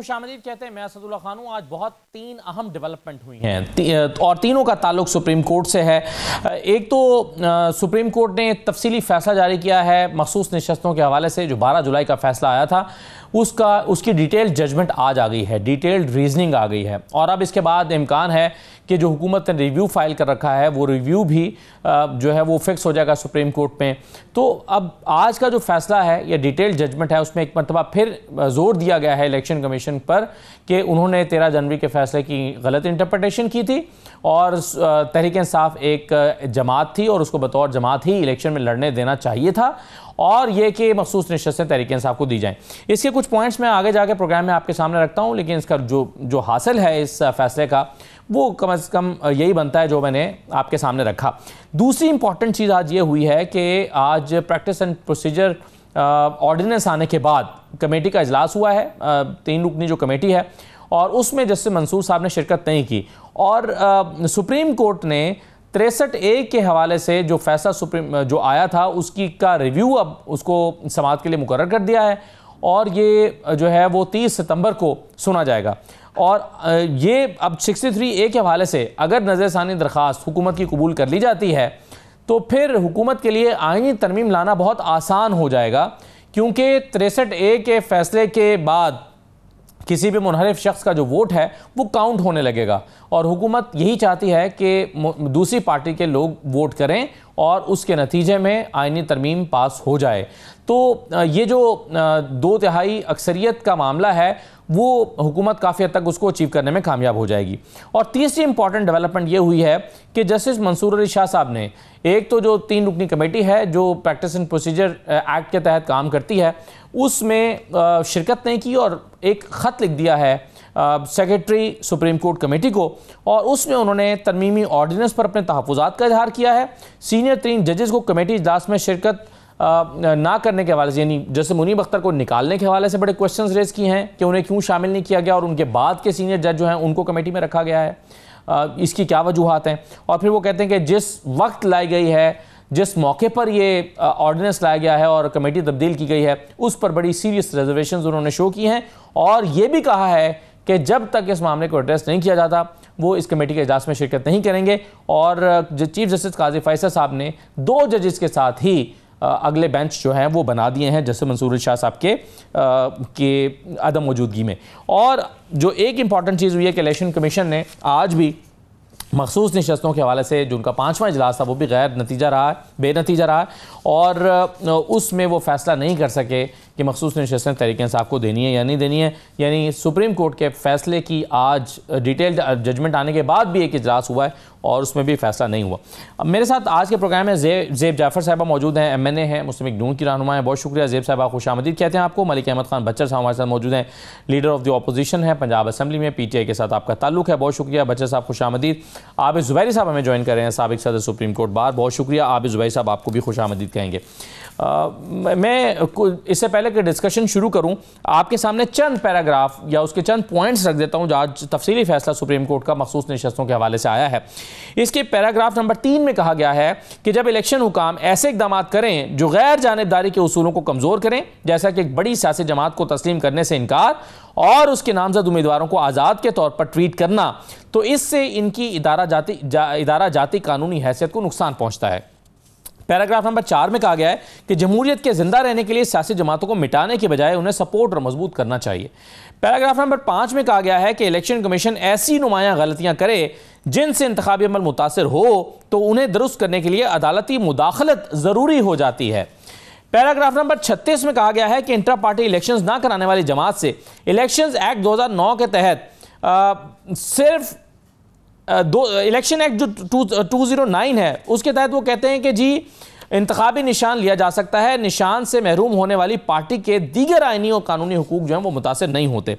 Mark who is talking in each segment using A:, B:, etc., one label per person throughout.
A: खुशामदीद कहते हैं। मैं असदुल्ला खान हूँ। आज बहुत तीन अहम डेवलपमेंट हुई हैं और तीनों का ताल्लुक सुप्रीम कोर्ट से है। एक तो सुप्रीम कोर्ट ने तफसीली फैसला जारी किया है मखसूस नशस्तों के हवाले से। जो 12 जुलाई का फैसला आया था उसकी डिटेल्ड जजमेंट आज आ गई है, डिटेल्ड रीजनिंग आ गई है और अब इसके बाद इम्कान है कि जो हुकूमत ने रिव्यू फाइल कर रखा है वो रिव्यू भी जो है वो फिक्स हो जाएगा सुप्रीम कोर्ट में। तो अब आज का जो फैसला है या डिटेल्ड जजमेंट है उसमें एक मरतबा फिर जोर दिया गया है इलेक्शन कमीशन पर कि उन्होंने 13 जनवरी के फैसले की गलत इंटरप्रटेशन की थी और तहरीक इंसाफ एक जमात थी और उसको बतौर जमात ही इलेक्शन में लड़ने देना चाहिए था और ये कि मखसूस नशस्तें तहरीक इंसाफ को दी जाएं। इसके कुछ पॉइंट्स मैं आगे जाके प्रोग्राम में आपके सामने रखता हूँ, लेकिन इसका जो हासिल है इस फैसले का वो कम से कम यही बनता है जो मैंने आपके सामने रखा। दूसरी इंपॉर्टेंट चीज़ आज ये हुई है कि आज प्रैक्टिस एंड प्रोसीजर ऑर्डिनेंस आने के बाद कमेटी का इजलास हुआ है, 3 रुकनी जो कमेटी है, और उसमें जस्टिस मंसूर साहब ने शिरकत नहीं की और सुप्रीम कोर्ट ने 63A के हवाले से जो फैसला सुप्रीम जो आया था उसकी का रिव्यू अब उसको समाअत के लिए मुकर्रर कर दिया है और ये जो है वो 30 सितंबर को सुना जाएगा। और ये अब 63A के हवाले से अगर नज़रसानी दरख्वास्त हुकूमत की कबूल कर ली जाती है तो फिर हुकूमत के लिए आईनी तरमीम लाना बहुत आसान हो जाएगा, क्योंकि 63A के फैसले के बाद किसी भी मुनहरिफ शख्स का जो वोट है वो काउंट होने लगेगा और हुकूमत यही चाहती है कि दूसरी पार्टी के लोग वोट करें और उसके नतीजे में आईनी तरमीम पास हो जाए। तो ये जो 2/3 अक्सरियत का मामला है वो हुकूमत काफ़ी हद तक उसको अचीव करने में कामयाब हो जाएगी। और तीसरी इंपॉर्टेंट डेवलपमेंट ये हुई है कि जस्टिस मंसूर अली शाह साहब ने एक तो जो 3 रुकनी कमेटी है जो प्रैक्टिस एंड प्रोसीजर एक्ट के तहत काम करती है उसमें शिरकत नहीं की और एक ख़त लिख दिया है सेक्रेटरी सुप्रीम कोर्ट कमेटी को और उसमें उन्होंने तरमीमी ऑर्डिनेंस पर अपने तहफ़्फ़ुज़ात का इजहार किया है। सीनियर 3 जजेस को कमेटी इजलास में शिरकत ना करने के हवाले से, यानी जैसे मुनीब अख्तर को निकालने के हवाले से बड़े क्वेश्चंस रेज किए हैं कि उन्हें क्यों शामिल नहीं किया गया और उनके बाद के सीनियर जज जो हैं उनको कमेटी में रखा गया है, इसकी क्या वजूहात हैं। और फिर वो कहते हैं कि जिस वक्त लाई गई है, जिस मौके पर ये ऑर्डिनेंस लाया गया है और कमेटी तब्दील की गई है उस पर बड़ी सीरियस रिजर्वेशंस उन्होंने शो की हैं और ये भी कहा है कि जब तक इस मामले को एड्रेस नहीं किया जाता वो इस कमेटी के इजलास में शिरकत नहीं करेंगे। और चीफ जस्टिस काजी फैसल साहब ने 2 जजेस के साथ ही अगले बेंच जो हैं वो बना दिए हैं जस्टिस मंसूर अली शाह साहब के अदम मौजूदगी में। और जो एक इंपॉर्टेंट चीज़ हुई है कि इलेक्शन कमीशन ने आज भी मखसूस नशस्तों के हवाले से जो उनका 5वां इजलास था वो भी बेनतीजा रहा और उसमें वो फैसला नहीं कर सके कि मखसूस नशस्तें तहरीक इंसाफ को देनी है या नहीं देनी है। यानी सुप्रीम कोर्ट के फैसले की आज डिटेल्ड जजमेंट आने के बाद भी एक इजलास हुआ है और उसमें भी फैसला नहीं हुआ। अब मेरे साथ आज के प्रोग्राम में ज़ेब जाफ़र साहबा मौजूद हैं, MNA हैं, मुस्लिम लीग नून की रहनुमा हैं। बहुत शुक्रिया ज़ेब साहबा, खुशामदीद कहते हैं आपको। मलिक अहमद खान बच्चर साहब हमारे साथ मौजूद हैं, लीडर ऑफ द अपोजिशन है पंजाब असम्बली में, PTI के साथ आपका ताल्लुक है। बहुत शुक्रिया बच्चर साहब, खुशामदीद। आबिद ज़ुबैरी साहब हमें ज्वाइन कर रहे हैं, साबिक सदर सुप्रीम कोर्ट बार। बहुत शुक्रिया आबिद ज़ुबैरी साहब, आपको भी खुशामदीद कहेंगे। मैं इससे पहले कि डिस्कशन शुरू करूं आपके सामने चंद पैराग्राफ या उसके चंद पॉइंट्स रख देता हूं जो आज तफसीली फैसला सुप्रीम कोर्ट का मखसूस नशस्तों के हवाले से आया है। इसके पैराग्राफ नंबर 3 में कहा गया है कि जब इलेक्शन हुकाम ऐसे इकदाम करें जो गैर जानिबदारी के उसूलों को कमज़ोर करें, जैसा कि एक बड़ी सियासी जमात को तस्लीम करने से इनकार और उसके नामजद उम्मीदवारों को आज़ाद के तौर पर ट्रीट करना, तो इससे इनकी इदारा जाती कानूनी हैसियत को नुकसान पहुँचता है। पैराग्राफ नंबर 4 में कहा गया है कि जमहूरियत के जिंदा रहने के लिए सियासी जमातों को मिटाने के बजाय उन्हें सपोर्ट और मजबूत करना चाहिए। पैराग्राफ नंबर 5 में कहा गया है कि इलेक्शन कमीशन ऐसी नुमायां गलतियां करे जिनसे इंतखाबी अमल मुतासिर हो तो उन्हें दुरुस्त करने के लिए अदालती मुदाखलत ज़रूरी हो जाती है। पैराग्राफ नंबर 36 में कहा गया है कि इंट्रा पार्टी इलेक्शंस ना कराने वाली जमात से इलेक्शंस एक्ट 2009 के तहत सिर्फ इलेक्शन एक्ट जो 2009 है उसके तहत वो कहते हैं कि जी इंतखाबी निशान लिया जा सकता है, निशान से महरूम होने वाली पार्टी के दीगर आईनी और कानूनी हुकूक जो हैं वो मुतासिर नहीं होते।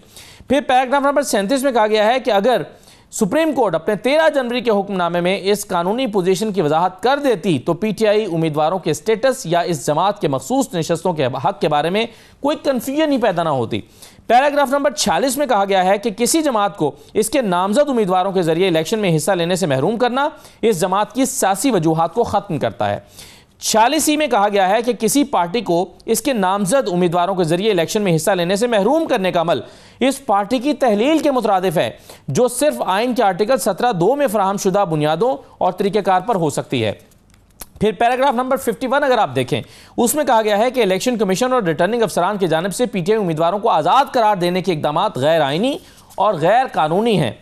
A: फिर पैराग्राफ नंबर 37 में कहा गया है कि अगर सुप्रीम कोर्ट अपने 13 जनवरी के हुक्मनामे में इस कानूनी पोजीशन की वजाहत कर देती तो PTI उम्मीदवारों के स्टेटस या इस जमात के मखसूस नशस्तों के हक के बारे में कोई कन्फ्यूजन ही पैदा ना होती। पैराग्राफ नंबर 46 में कहा गया है कि किसी जमात को इसके नामजद उम्मीदवारों के जरिए इलेक्शन में हिस्सा लेने से महरूम करना इस जमात की सियासी वजूहात को ख़त्म करता है। 46 में कहा गया है कि किसी पार्टी को इसके नामजद उम्मीदवारों के जरिए इलेक्शन में हिस्सा लेने से महरूम करने का अमल इस पार्टी की तहलील के मुतरादिफ है, जो सिर्फ आइन के आर्टिकल 17(2) में फराहम शुदा बुनियादों और तरीक़ेकार पर हो सकती है। फिर पैराग्राफ नंबर 51 अगर आप देखें, उसमें कहा गया है कि इलेक्शन कमीशन और रिटर्निंग अफसरान की जानिब से पीटीआई उम्मीदवारों को आज़ाद करार देने के इकदाम गैर आइनी और गैर कानूनी हैं।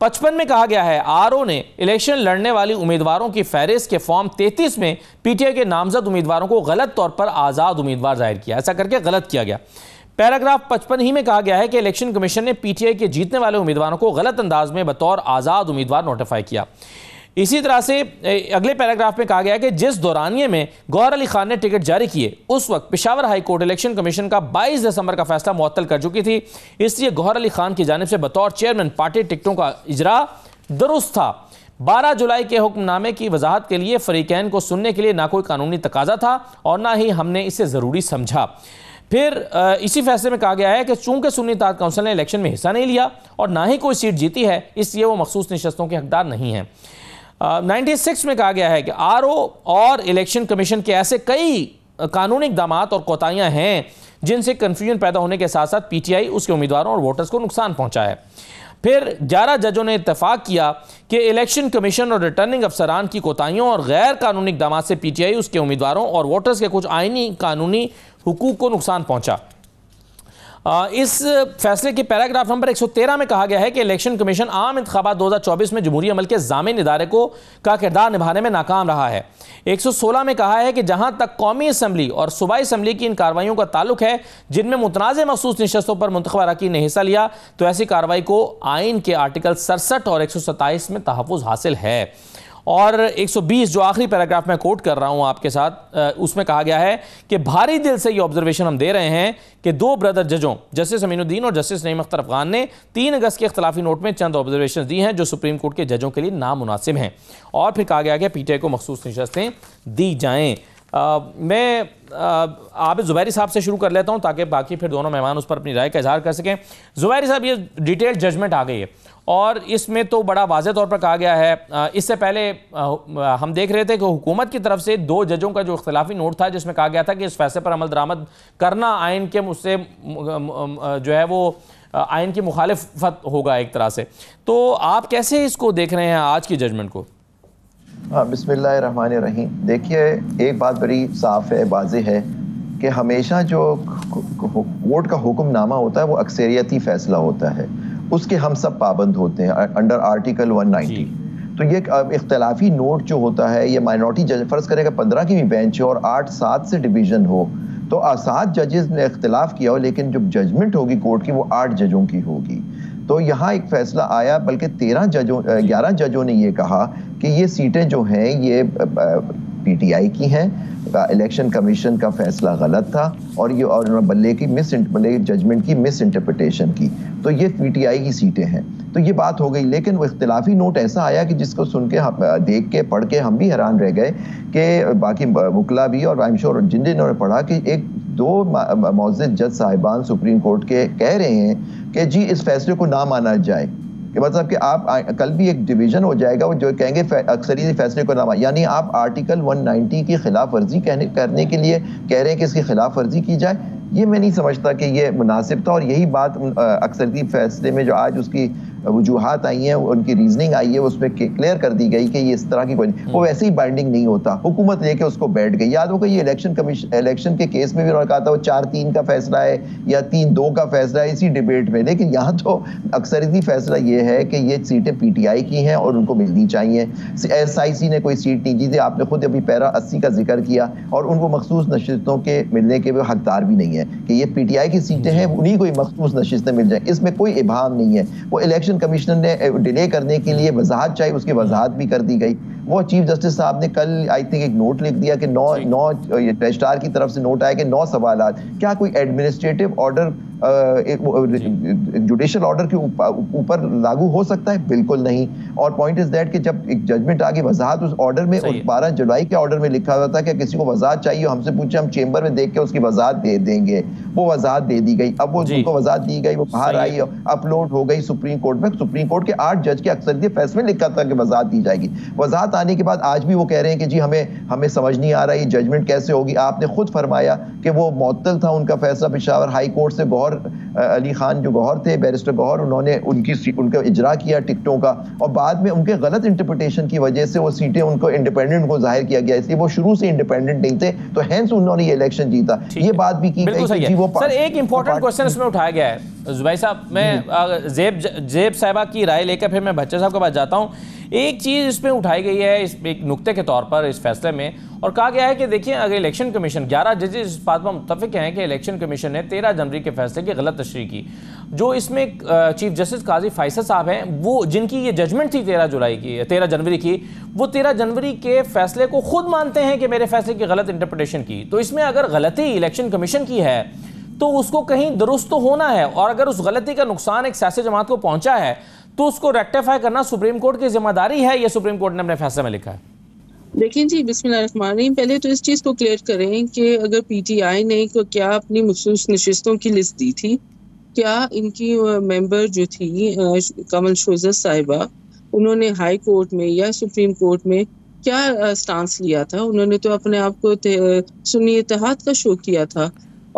A: 55 में कहा गया है आरओ ने इलेक्शन लड़ने वाली उम्मीदवारों की फहरिस्त के फॉर्म 33 में पीटीआई के नामजद उम्मीदवारों को गलत तौर पर आज़ाद उम्मीदवार जाहिर किया, ऐसा करके गलत किया गया। पैराग्राफ 55 ही में कहा गया है कि इलेक्शन कमीशन ने पीटीआई के जीतने वाले उम्मीदवारों को गलत अंदाज में बतौर आज़ाद उम्मीदवार नोटिफाई किया। इसी तरह से अगले पैराग्राफ में कहा गया है कि जिस दौरानिये में गौहर अली खान ने टिकट जारी किए उस वक्त Peshawar high court election commission का 22 दिसंबर का फैसला मुअत्तल कर चुकी थी, इसलिए गौहर अली खान की जानिब से बतौर चेयरमैन पार्टी टिकटों का इजरा दुरुस्त था। 12 जुलाई के हुक्मनामे की वजाहत के लिए फरीकैन को सुनने के लिए ना कोई कानूनी तकाजा था और ना ही हमने इसे ज़रूरी समझा। फिर इसी फैसले में कहा गया है कि चूंकि सुन्नी इत्तेहाद काउंसिल ने इलेक्शन में हिस्सा नहीं लिया और ना ही कोई सीट जीती है, इसलिए वो मखसूस नशस्तों के हकदार नहीं हैं। 96 में कहा गया है कि आरओ और इलेक्शन कमीशन के ऐसे कई कानूनी इक़दाम और कोताहियां हैं जिनसे कन्फ्यूजन पैदा होने के साथ साथ पीटीआई उसके उम्मीदवारों और वोटर्स को नुकसान पहुंचा है। फिर 11 जजों ने इत्तेफाक किया कि इलेक्शन कमीशन और रिटर्निंग अफसरान की कोताहियों और गैर कानूनी इक़दाम से पीटीआई उसके उम्मीदवारों और वोटर्स के कुछ आइनी कानूनी हुकूक को नुकसान पहुंचा। इस फैसले के पैराग्राफ नंबर 113 में कहा गया है कि इलेक्शन कमीशन आम इंतखाबात 2024 में जमहूरी अमल के ज़ामिन इदारे का किरदार निभाने में नाकाम रहा है। 116 में कहा है कि जहां तक कौमी असम्बली और सूबाई असम्बली की इन कार्रवाइयों का ताल्लुक है जिनमें मुतनाज़ मखसूस नशस्तों पर मुंतखब अरकान ने हिस्सा लिया, तो ऐसी कार्रवाई को आइन के आर्टिकल 67 और 127 में तहफ़्फ़ुज़ हासिल है। और 120 जो आखिरी पैराग्राफ में कोट कर रहा हूं आपके साथ, उसमें कहा गया है कि भारी दिल से ये ऑब्जर्वेशन हम दे रहे हैं कि 2 ब्रदर जजों जस्टिस अमीनुद्दीन और जस्टिस नईम अख्तर अफगान ने 3 अगस्त के इख्तलाफी नोट में चंद ऑब्जर्वेशन दी हैं जो सुप्रीम कोर्ट के जजों के लिए नामुनासिब हैं। और फिर कहा गया कि पीटीआई को मखसूस नशस्तें दी जाएँ। मैं आबिद ज़ुबैरी साहब से शुरू कर लेता हूं ताकि बाकी फिर दोनों मेहमान उस पर अपनी राय का इजहार कर सकें। ज़ुबैरी साहब, ये डिटेल्ड जजमेंट आ गई है और इसमें तो बड़ा वाज़ेह तौर पर कहा गया है, इससे पहले हम देख रहे थे कि हुकूमत की तरफ से 2 जजों का जो इख्तिलाफी नोट था जिसमें कहा गया था कि इस फैसले पर अमल दरामद करना आइन के मुझसे जो है वो आइन की मुखालिफत होगा एक तरह से। तो आप कैसे इसको देख रहे हैं आज की जजमेंट को?
B: हाँ, बिस्मिल्लाहिर्रहमानिर्रहीम। देखिए, एक बात बड़ी साफ़ है, वाज़ेह है कि हमेशा जो वोट का हुक्मनामा होता है वो अक्सरियती फ़ैसला होता है, उसके हम सब पाबंद होते हैं अंडर आर्टिकल 190। तो ये इख्तलाफी नोट जो होता है ये माइनॉरिटी जज, फ़र्ज़ करेगा 15 की भी बेंच है और 8-7 से डिवीज़न हो तो 7 जजेस ने इख्तलाफ किया हो, लेकिन जब जजमेंट होगी कोर्ट की वो 8 जजों की होगी। तो यहाँ एक फैसला आया, बल्कि 11 जजों ने ये कहा कि ये सीटें जो हैं ये पीटीआई की हैं, इलेक्शन कमीशन का फैसला गलत था और ये और बल्ले जजमेंट की मिस इंटरप्रिटेशन की, तो ये पीटीआई की सीटें हैं। तो ये बात हो गई, लेकिन वो इख्तिलाफी नोट ऐसा आया कि जिसको सुन के देख के पढ़ के हम भी हैरान रह गए कि बाकी वकला भी और आई एम श्योर जिन्होंने पढ़ा कि 2 मौजूद जज साहिबान सुप्रीम कोर्ट के कह रहे हैं कि जी इस फैसले को ना माना जाए, कि मतलब कि आप कल भी एक डिवीजन हो जाएगा वो जो कहेंगे अक्सरी फैसले को ना, यानी आप आर्टिकल 190 की खिलाफ वर्जी करने के लिए कह रहे हैं कि इसकी खिलाफ वर्जी की जाए। ये मैं नहीं समझता कि ये मुनासिब था और यही बात अक्सरी फैसले में जो आज उसकी वजूहात आई हैं, उनकी रीजनिंग आई है, उसमें क्लियर कर दी गई कि ये इस तरह की कोई नहीं, वो वैसे ही बाइंडिंग नहीं होता, हुकूमत लेके उसको बैठ गई। याद होगा ये इलेक्शन के केस में भी उन्होंने कहा था वो 4-3 का फैसला है या 3-2 का फैसला है इसी डिबेट में, लेकिन यहाँ तो अक्सरियती फैसला ये है कि ये सीटें पीटीआई की हैं और उनको मिलनी चाहिए। SIC ने कोई सीट नहीं जीती, आपने खुद अभी पैरा 80 का जिक्र किया, और उनको मखसूस नशिस्तों के मिलने के भी हकदार भी नहीं है कि ये पीटीआई की सीटें हैं, उन्हीं को मखसूस नशिस्तें मिल जाए, इसमें कोई इबाम नहीं है। वो इलेक्शन कमिश्नर ने डिले करने के लिए वजाहत चाहिए, उसकी वजाहत भी कर दी गई। वो चीफ जस्टिस साहब ने कल आई थिंक एक नोट लिख दिया कि 9 रजिस्ट्रार की तरफ से नोट आया कि 9 सवालात, क्या कोई एडमिनिस्ट्रेटिव ऑर्डर जुडिशियल ऑर्डर के ऊपर लागू हो सकता है? बिल्कुल नहीं। और पॉइंट इज दैट कि जब एक जजमेंट आगे वजाहत उस ऑर्डर में 12 जुलाई के ऑर्डर में लिखा हुआ था कि किसी को वजाहत चाहिए, हमसे पूछे, हम चेंबर में देख के उसकी वजाहत दे देंगे, वो वजाहत दे दी गई। अब वो जिनको वजाहत दी गई वो बाहर आई, अपलोड हो गई सुप्रीम कोर्ट में। सुप्रीम कोर्ट के 8 जज के अक्सरियत फैसले लिखा था कि वजाहत दी जाएगी, वजाहत बात आने के बाद आज भी वो कह रहे हैं कि जी हमें समझ नहीं आ रहा ये जजमेंट कैसे होगी। आपने खुद फरमाया कि वो मुअत्तल था उनका फैसला पेशावर हाई कोर्ट से। गौहर अली खान जो गौहर थे, बैरिस्टर गौहर, उन्होंने उनका इजरा किया टिकटों का, और बाद में उनके गलत इंटरप्रिटेशन की वजह से वो सीटें उनको इंडिपेंडेंट को जाहिर किया गया, इसलिए वो शुरू से इंडिपेंडेंट नहीं थे, तो हेंस उन्होंने ये इलेक्शन जीता। ये बात भी की गई कि वो
A: सर एक इंपॉर्टेंट क्वेश्चन इसमें उठाया गया है जुबैर साहब, मैं ज़ेब साहिबा की राय लेकर फिर मैं भच्चर साहब के पास जाता हूँ। एक चीज़ इसमें उठाई गई है इस एक नुक्ते के तौर पर इस फैसले में, और कहा गया है कि देखिए अगर इलेक्शन कमीशन 11 जजेस इस बात पर मुत्तफिक हैं कि इलेक्शन कमीशन ने 13 जनवरी के फैसले की गलत तशरीह की। जो इसमें चीफ जस्टिस काजी फैसल साहब हैं, वो जिनकी ये जजमेंट थी 13 जनवरी की, वो 13 जनवरी के फैसले को खुद मानते हैं कि मेरे फैसले की गलत इंटरप्रिटेशन की। तो इसमें अगर गलती इलेक्शन कमीशन की है तो उसको कहीं दुरुस्त तो होना है, और अगर उस गलती का नुकसान एक सियासी जमात को पहुंचा है तो उसको रेक्टिफाई करना सुप्रीम कोर्ट की जिम्मेदारी है, ये सुप्रीम कोर्ट ने अपने फैसले में लिखा है।
C: देखिए जी, बिस्मिल्लाहिर्रहमानिर्रहीम, पहले तो इस चीज़ को क्लियर करें कि अगर पीटीआई ने क्या अपनी मखसूस नशिस्तों की लिस्ट दी थी, क्या इनकी मेंबर जो थी कमल शोजत साहिबा, उन्होंने हाई कोर्ट में या सुप्रीम कोर्ट में क्या स्टांस लिया था? उन्होंने तो अपने आप को सुन्नी इत्तेहाद का शो किया था।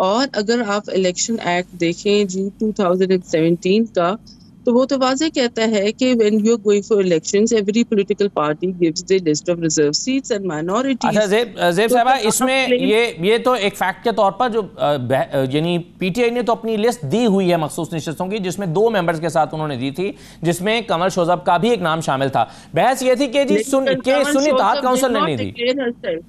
C: और अगर आप इलेक्शन एक्ट देखें जी 2017 का, तो वो तो वाज़े कहता है कि when you are going for elections every political party gives the list of reserve seats and minorities.
A: अच्छा ज़ेब साहिबा, इसमें ये तो एक फैक्ट के तौर पर जो यानी पीटीआई ने तो अपनी लिस्ट दी हुई है मखसूस नशिस्तों की, जिसमें 2 मेंबर्स के साथ उन्होंने दी थी, जिसमें कमल शोजब का भी एक नाम शामिल था। बहस ये थी कि जी सुन्नी इत्तेहाद काउंसिल ने नहीं दी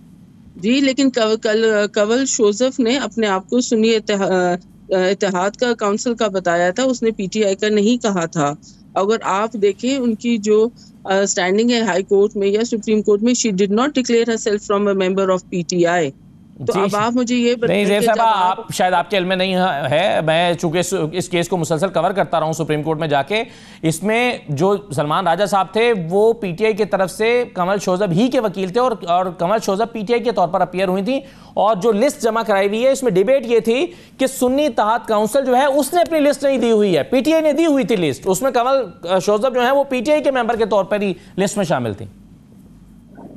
C: जी, लेकिन कमल शोजफ ने अपने आप को सुन्नी इत्तेहाद का काउंसिल का बताया था, उसने पीटीआई का नहीं कहा था। अगर आप देखें उनकी जो स्टैंडिंग है हाई कोर्ट में या सुप्रीम कोर्ट में, she did not declare herself from a member of PTI. तो अब आप मुझे ये बताइए,
A: नहीं ज़ेब साहब, आप शायद आपके इल्म में नहीं है, मैं चूंकि इस केस को मुसलसल कवर करता रहा हूँ सुप्रीम कोर्ट में जाके, इसमें जो सलमान राजा साहब थे वो पीटीआई की तरफ से कमल शोजब ही के वकील थे, और कमल शोजब पीटीआई के तौर पर अपीयर हुई थी। और जो लिस्ट जमा कराई हुई है इसमें डिबेट ये थी कि सुन्नी इत्तेहाद काउंसिल जो है उसने अपनी लिस्ट नहीं दी हुई है, पीटीआई ने दी हुई थी लिस्ट, उसमें कमल शोजब जो है वो पीटीआई के मेंबर के तौर पर ही लिस्ट में शामिल थी।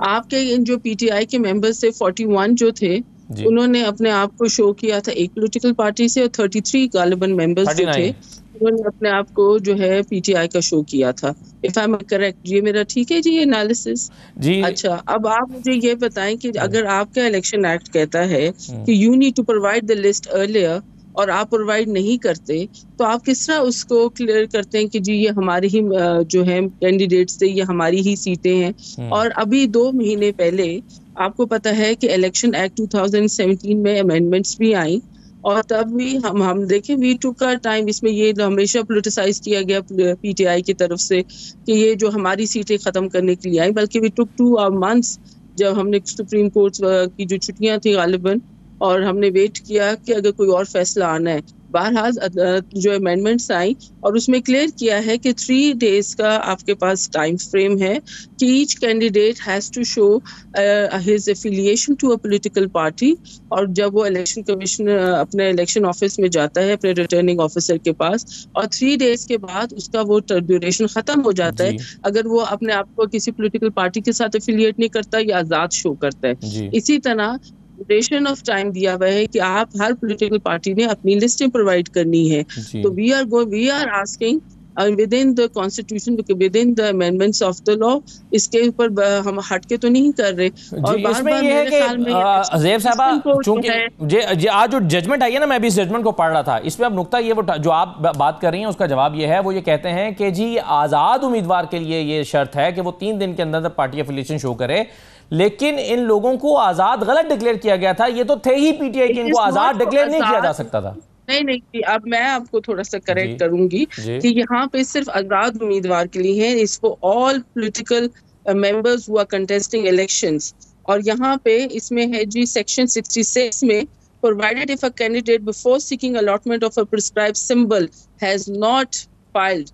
C: आपके जो पीटीआई के मेंबर्स थे 41 जो थे, उन्होंने अपने आप को शो किया था एक पॉलिटिकल पार्टी से, और 33 गालिबन मेंबर्स जो थे उन्होंने अपने आप को जो है पीटीआई का शो किया था। इफ आई एम करेक्ट, ये मेरा ठीक है जी ये एनालिसिस जी? अच्छा, अब आप मुझे ये बताएं कि अगर आपका इलेक्शन एक्ट कहता है कि you need to provide the list earlier, और आप प्रोवाइड नहीं करते, तो आप किस तरह उसको क्लियर करते हैं कि जी ये हमारे ही जो है कैंडिडेट्स थे, ये हमारी ही सीटें हैं? और अभी 2 महीने पहले आपको पता है कि इलेक्शन एक्ट 2017 में अमेंडमेंट्स भी आई, और तब भी हम देखें वी टुक आवर टाइम। इसमें ये हमेशा पोलिटिसाइज किया गया पीटीआई की तरफ से कि ये जो हमारी सीटें ख़त्म करने के लिए आई, बल्कि वी टुक 2 मंथ्स, जब हमने सुप्रीम कोर्ट की जो छुट्टियां थी गालिबन, और हमने वेट किया कि अगर कोई और फैसला आना है। बहरहाल जो अमेंडमेंट्स आई, और उसमें क्लियर किया है कि 3 डेज का आपके पास टाइम फ्रेम है कि each candidate has to show his affiliation to a political party. और जब वो इलेक्शन कमीशन अपने इलेक्शन ऑफिस में जाता है अपने रिटर्निंग ऑफिसर के पास, और 3 डेज के बाद उसका वो ड्यूरेशन खत्म हो जाता है अगर वो अपने आप को किसी पॉलिटिकल पार्टी के साथ एफिलिएट नहीं करता या आज़ाद शो करता है। इसी तरह ड्यूरेशन ऑफ टाइम दिया हुआ है कि आप हर पॉलिटिकल पार्टी ने अपनी लिस्टें प्रोवाइड करनी है। तो we are asking within the constitution, within the amendments of the law, इसके ऊपर हम हटके तो नहीं कर रहे। और
A: इसमें ये है कि ज़ेब साहबा, चूंकि आज जो जजमेंट आई है ना, मैं भी इस जजमेंट को पढ़ रहा था, इसमें अब नुकता ये जो आप बात कर रही हैं उसका जवाब ये है, वो ये कहते हैं कि जी आज़ाद उम्मीदवार के लिए ये शर्त है कि वो 3 दिन के अंदर पार्टी एफिलिएशन शो करे, लेकिन इन लोगों को आज़ाद गलत डिक्लेयर किया गया था। ये तो थे ही पीटीआई के, इनको आज़ाद डिक्लेयर नहीं किया जा सकता था।
C: नहीं, अब मैं आपको थोड़ा सा करेक्ट करूंगी कि यहाँ पे सिर्फ आजाद उम्मीदवार के लिए है, इसको all political members who are contesting elections. और यहाँ पे इसमें है जी सेक्शन 66 में, provided if a candidate before seeking allotment of a prescribed symbol has not filed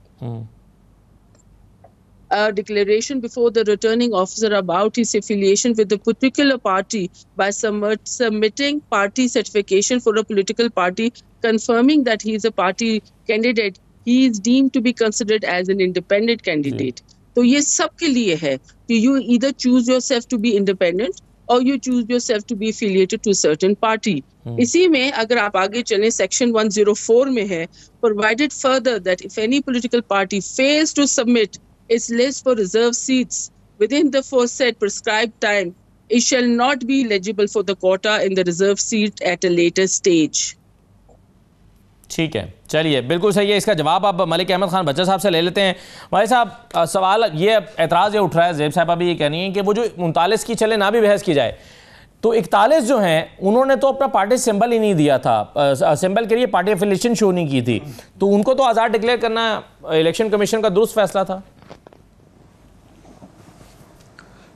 C: a declaration before the returning officer about his affiliation with the particular party by submitting party certification for a political party confirming that he is a party candidate, he is deemed to be considered as an independent candidate. तो ये सब के लिए है, कि you either choose yourself to be independent or you choose yourself to be affiliated to a certain party. इसी में अगर आप आगे चलें सेक्शन 104 में है, provided further that if any political party fails to submit its list for reserved seats within the foresaid prescribed time, it shall not be eligible for the quota in the reserved seat at a later stage.
A: ठीक है, चलिए, बिल्कुल सही है। इसका जवाब आप मलिक अहमद खान बच्चा साहब से ले लेते हैं। भाई साहब, सवाल ये एतराज़ ये उठ रहा है, ज़ेब साहब अभी ये कह रही हैं कि वो जो 39 की चले ना भी बहस की जाए, तो 41 जो हैं उन्होंने तो अपना पार्टी सिंबल ही नहीं दिया था, सिंबल के लिए पार्टी एफिलिएशन शो नहीं की थी, तो उनको तो आज़ाद डिक्लेयर करना इलेक्शन कमीशन का दुरुस्त फैसला था।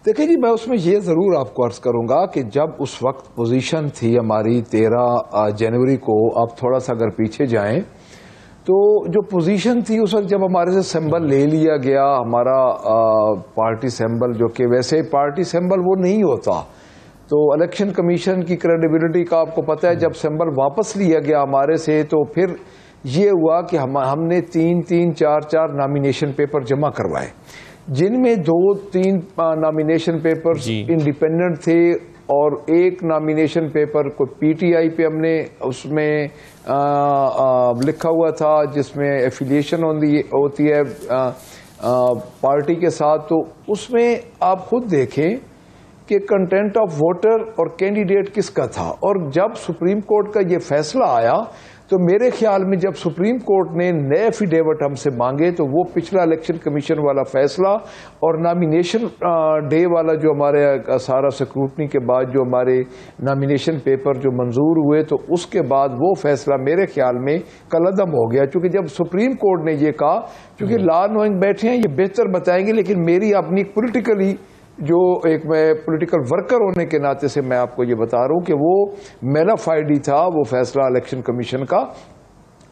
D: देखिए जी, मैं उसमें ये ज़रूर आपको अर्ज़ करूंगा कि जब उस वक्त पोजीशन थी हमारी 13 जनवरी को, आप थोड़ा सा अगर पीछे जाएं तो जो पोजीशन थी उस वक्त जब हमारे से सिंबल ले लिया गया, हमारा पार्टी सिंबल, जो कि वैसे पार्टी सिंबल वो नहीं होता, तो इलेक्शन कमीशन की क्रेडिबिलिटी का आपको पता है, जब सिंबल वापस लिया गया हमारे से तो फिर ये हुआ कि हमने 3-4 नॉमिनेशन पेपर जमा करवाए, जिनमें 2-3 नॉमिनेशन पेपर्स इंडिपेंडेंट थे और एक नॉमिनेशन पेपर को पीटीआई पे हमने उसमें लिखा हुआ था जिसमें एफिलिएशन होती है पार्टी के साथ। तो उसमें आप खुद देखें कि कंटेंट ऑफ वोटर और कैंडिडेट किसका था। और जब सुप्रीम कोर्ट का ये फैसला आया तो मेरे ख्याल में जब सुप्रीम कोर्ट ने नए एफिडेविट हमसे मांगे तो वो पिछला इलेक्शन कमीशन वाला फैसला और नॉमिनेशन डे वाला जो हमारे सारा स्क्रूटनी के बाद जो हमारे नॉमिनेशन पेपर जो मंजूर हुए, तो उसके बाद वो फैसला मेरे ख्याल में कलअदम हो गया। क्योंकि जब सुप्रीम कोर्ट ने ये कहा, क्योंकि लॉ नोइंग बैठे हैं ये बेहतर बताएंगे, लेकिन मेरी अपनी पॉलिटिकली जो एक मैं पॉलिटिकल वर्कर होने के नाते से मैं आपको ये बता रहा हूं कि वो मेलाफाइड ही था वो फैसला इलेक्शन कमीशन का,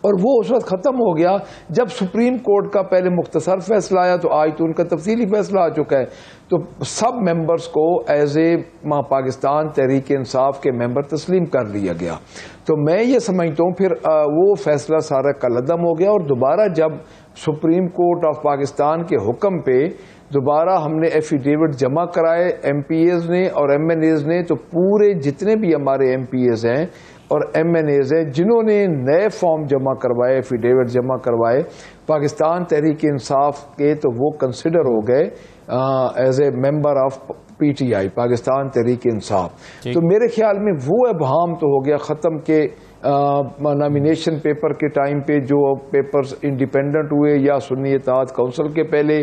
D: और वो उस वक्त खत्म हो गया जब सुप्रीम कोर्ट का पहले मुख्तसर फैसला आया, तो आज तो उनका तफसीली फैसला आ चुका है। तो सब मेंबर्स को एज ए पाकिस्तान तहरीक इंसाफ के मेंबर तस्लीम कर लिया गया। तो मैं ये समझता हूँ फिर वो फैसला सारा कलअदम हो गया, और दोबारा जब सुप्रीम कोर्ट ऑफ पाकिस्तान के हुक्म पे दोबारा हमने एफिडेविट जमा कराए एमपीएज ने और एमएनएज ने, तो पूरे जितने भी हमारे एमपीएज हैं और एमएनएज हैं जिन्होंने नए फॉर्म जमा करवाए, एफिडेविट जमा करवाए पाकिस्तान तहरीक इंसाफ के, तो वो कंसिडर हो गए as a member of PTI Pakistan Tehreek Insaf. तो मेरे ख्याल में वो अबहाम तो हो गया ख़त्म के नॉमिनेशन पेपर के टाइम पे जो पेपर्स इंडिपेंडेंट हुए या सुन्नी इत्तेहाद काउंसिल के पहले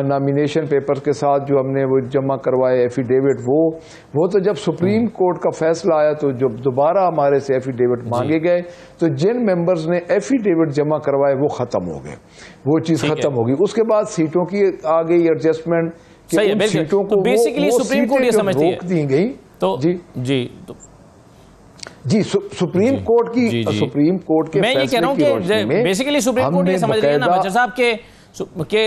D: नॉमिनेशन पेपर के साथ जो हमने वो जमा करवाए एफिडेविट, वो तो जब सुप्रीम कोर्ट का फैसला आया तो जब दोबारा हमारे से एफिडेविट मांगे गए तो जिन मेंबर्स ने एफिडेविट जमा करवाए वो ख़त्म हो गए, वो चीज़ ख़त्म हो गई। उसके बाद सीटों की आ गई एडजस्टमेंट, सीटों को
A: बेसिकली सुप्रीम कोर्ट ये समझती है
D: रोक दी गई। तो जी सुप्रीम कोर्ट की सुप्रीम कोर्ट के
A: मैं ये कह रहा हूं कि बेसिकली सुप्रीम कोर्ट ये समझ रही है ना बच्चा साहब के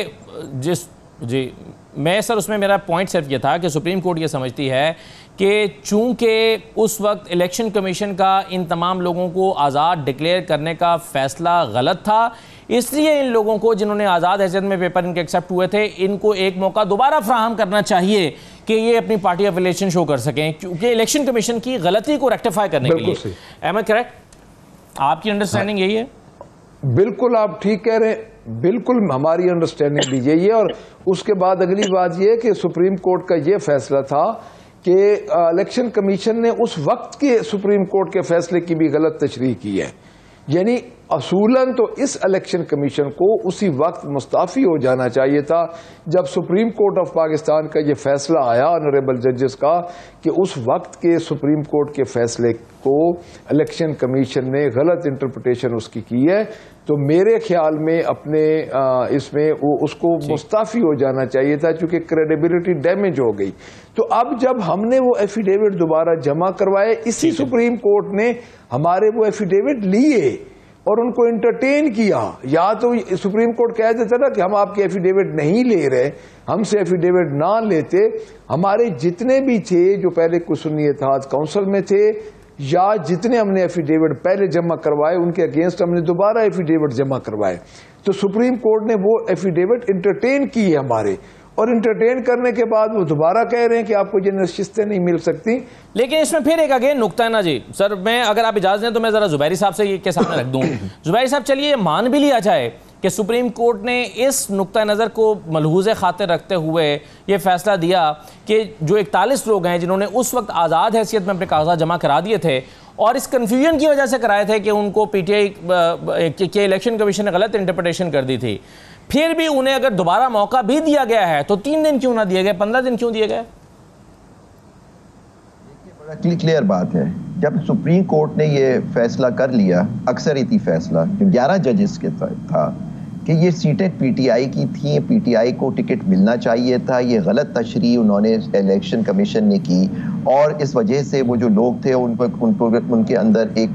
A: जिस जी मैं सर उसमें मेरा पॉइंट सिर्फ ये था कि सुप्रीम कोर्ट ये समझती है कि चूंकि उस वक्त इलेक्शन कमीशन का इन तमाम लोगों को आज़ाद डिक्लेयर करने का फैसला गलत था, इसलिए इन लोगों को जिन्होंने आज़ाद हैसियत में पेपर इनके एक्सेप्ट हुए थे इनको एक मौका दोबारा फ्राहम करना चाहिए कि ये अपनी पार्टी एफिलिएशन शो कर सकें, क्योंकि इलेक्शन कमीशन की गलती को रेक्टिफाई करने के लिए। Am I correct? आपकी अंडरस्टैंडिंग यही है?
D: बिल्कुल आप ठीक कह रहे हैं, बिल्कुल हमारी अंडरस्टैंडिंग भी यही है। और उसके बाद अगली बात यह कि सुप्रीम कोर्ट का यह फैसला था कि इलेक्शन कमीशन ने उस वक्त के सुप्रीम कोर्ट के फैसले की भी गलत तशरीह की है, यानी असूलन तो इस इलेक्शन कमीशन को उसी वक्त मुस्ताफी हो जाना चाहिए था जब सुप्रीम कोर्ट ऑफ पाकिस्तान का ये फैसला आया ऑनरेबल जजेस का कि उस वक्त के सुप्रीम कोर्ट के फैसले को इलेक्शन कमीशन ने गलत इंटरप्रिटेशन उसकी की है। तो मेरे ख्याल में अपने इसमें वो उसको मुस्ताफी हो जाना चाहिए था, क्योंकि क्रेडिबिलिटी डैमेज हो गई। तो अब जब हमने वो एफिडेविट दोबारा जमा करवाए, इसी सुप्रीम कोर्ट ने हमारे वो एफिडेविट लिए और उनको एंटरटेन किया। या तो सुप्रीम कोर्ट कह देता ना कि हम आपके एफिडेविट नहीं ले रहे, हमसे एफिडेविट ना लेते, हमारे जितने भी थे जो पहले कुछ सुन्नी इत्तेहाद काउंसिल में थे या जितने हमने एफिडेविट पहले जमा करवाए उनके अगेंस्ट हमने दोबारा एफिडेविट जमा करवाए। तो सुप्रीम कोर्ट ने वो एफिडेविट एंटरटेन किए हमारे, और इंटरटेन करने के बाद वो दोबारा कह रहे हैं कि आपको ये नशिस्तें नहीं मिल सकती।
A: लेकिन इसमें फिर एक अगेन नुक्ता है ना जी सर, मैं अगर आप इजाजत दें तो मैं जरा जुबैरी साहब से ये के सामने रख दूं। जुबैरी साहब, चलिए मान भी लिया जाए कि सुप्रीम कोर्ट ने इस नुक्ता नज़र को मलहूज़ खातिर रखते हुए ये फैसला दिया कि जो 41 लोग हैं जिन्होंने उस वक्त आज़ाद हैसियत में अपने कागजात जमा करा दिए थे और इस कन्फ्यूजन की वजह से कराए थे कि उनको पीटीआई के इलेक्शन कमीशन ने गलत इंटरप्रिटेशन कर दी थी, फिर भी उन्हें अगर दोबारा मौका भी दिया गया है तो 3 दिन क्यों ना दिए गए, 15 दिन क्यों दिए गए?
B: बड़ा क्लियर बात है, जब सुप्रीम कोर्ट ने ये फैसला कर लिया, अक्सरियती फैसला जो 11 जजेस के था कि ये सीटें पीटीआई की थी, पीटीआई को टिकट मिलना चाहिए था, ये गलत तशरीह उन्होंने इलेक्शन कमीशन ने की और इस वजह से वो जो लोग थे उनके अंदर एक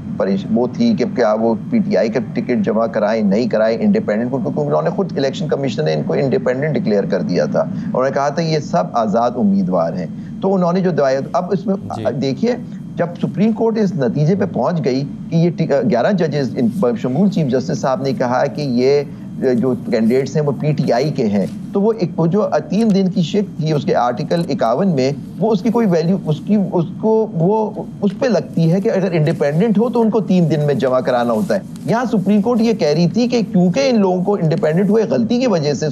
B: वो थी कि क्या वो पीटीआई का टिकट जमा कराएं नहीं कराएं इंडिपेंडेंट, क्योंकि उन्होंने खुद इलेक्शन कमीशन ने इनको इंडिपेंडेंट डिक्लेयर कर दिया था। उन्होंने कहा था ये सब आज़ाद उम्मीदवार हैं, तो उन्होंने जो दवाया, अब इसमें देखिए जब सुप्रीम कोर्ट इस नतीजे पे पहुंच गई कि ये 11 जजेस शमूल चीफ जस्टिस साहब ने कहा कि ये जो कैंडिडेट्स हैं वो पीटीआई के हैं, तो वो जो 3 दिन की शिफ्ट थी उसके आर्टिकल 51 में वो उसकी कोई वैल्यू उसको वो उस पे लगती है कि अगर इंडिपेंडेंट हो तो उनको 3 दिन में जमा कराना होता है। यहाँ सुप्रीम कोर्ट ये कह रही थी कि क्योंकि इन लोगों को इंडिपेंडेंट हुए गलती की वजह से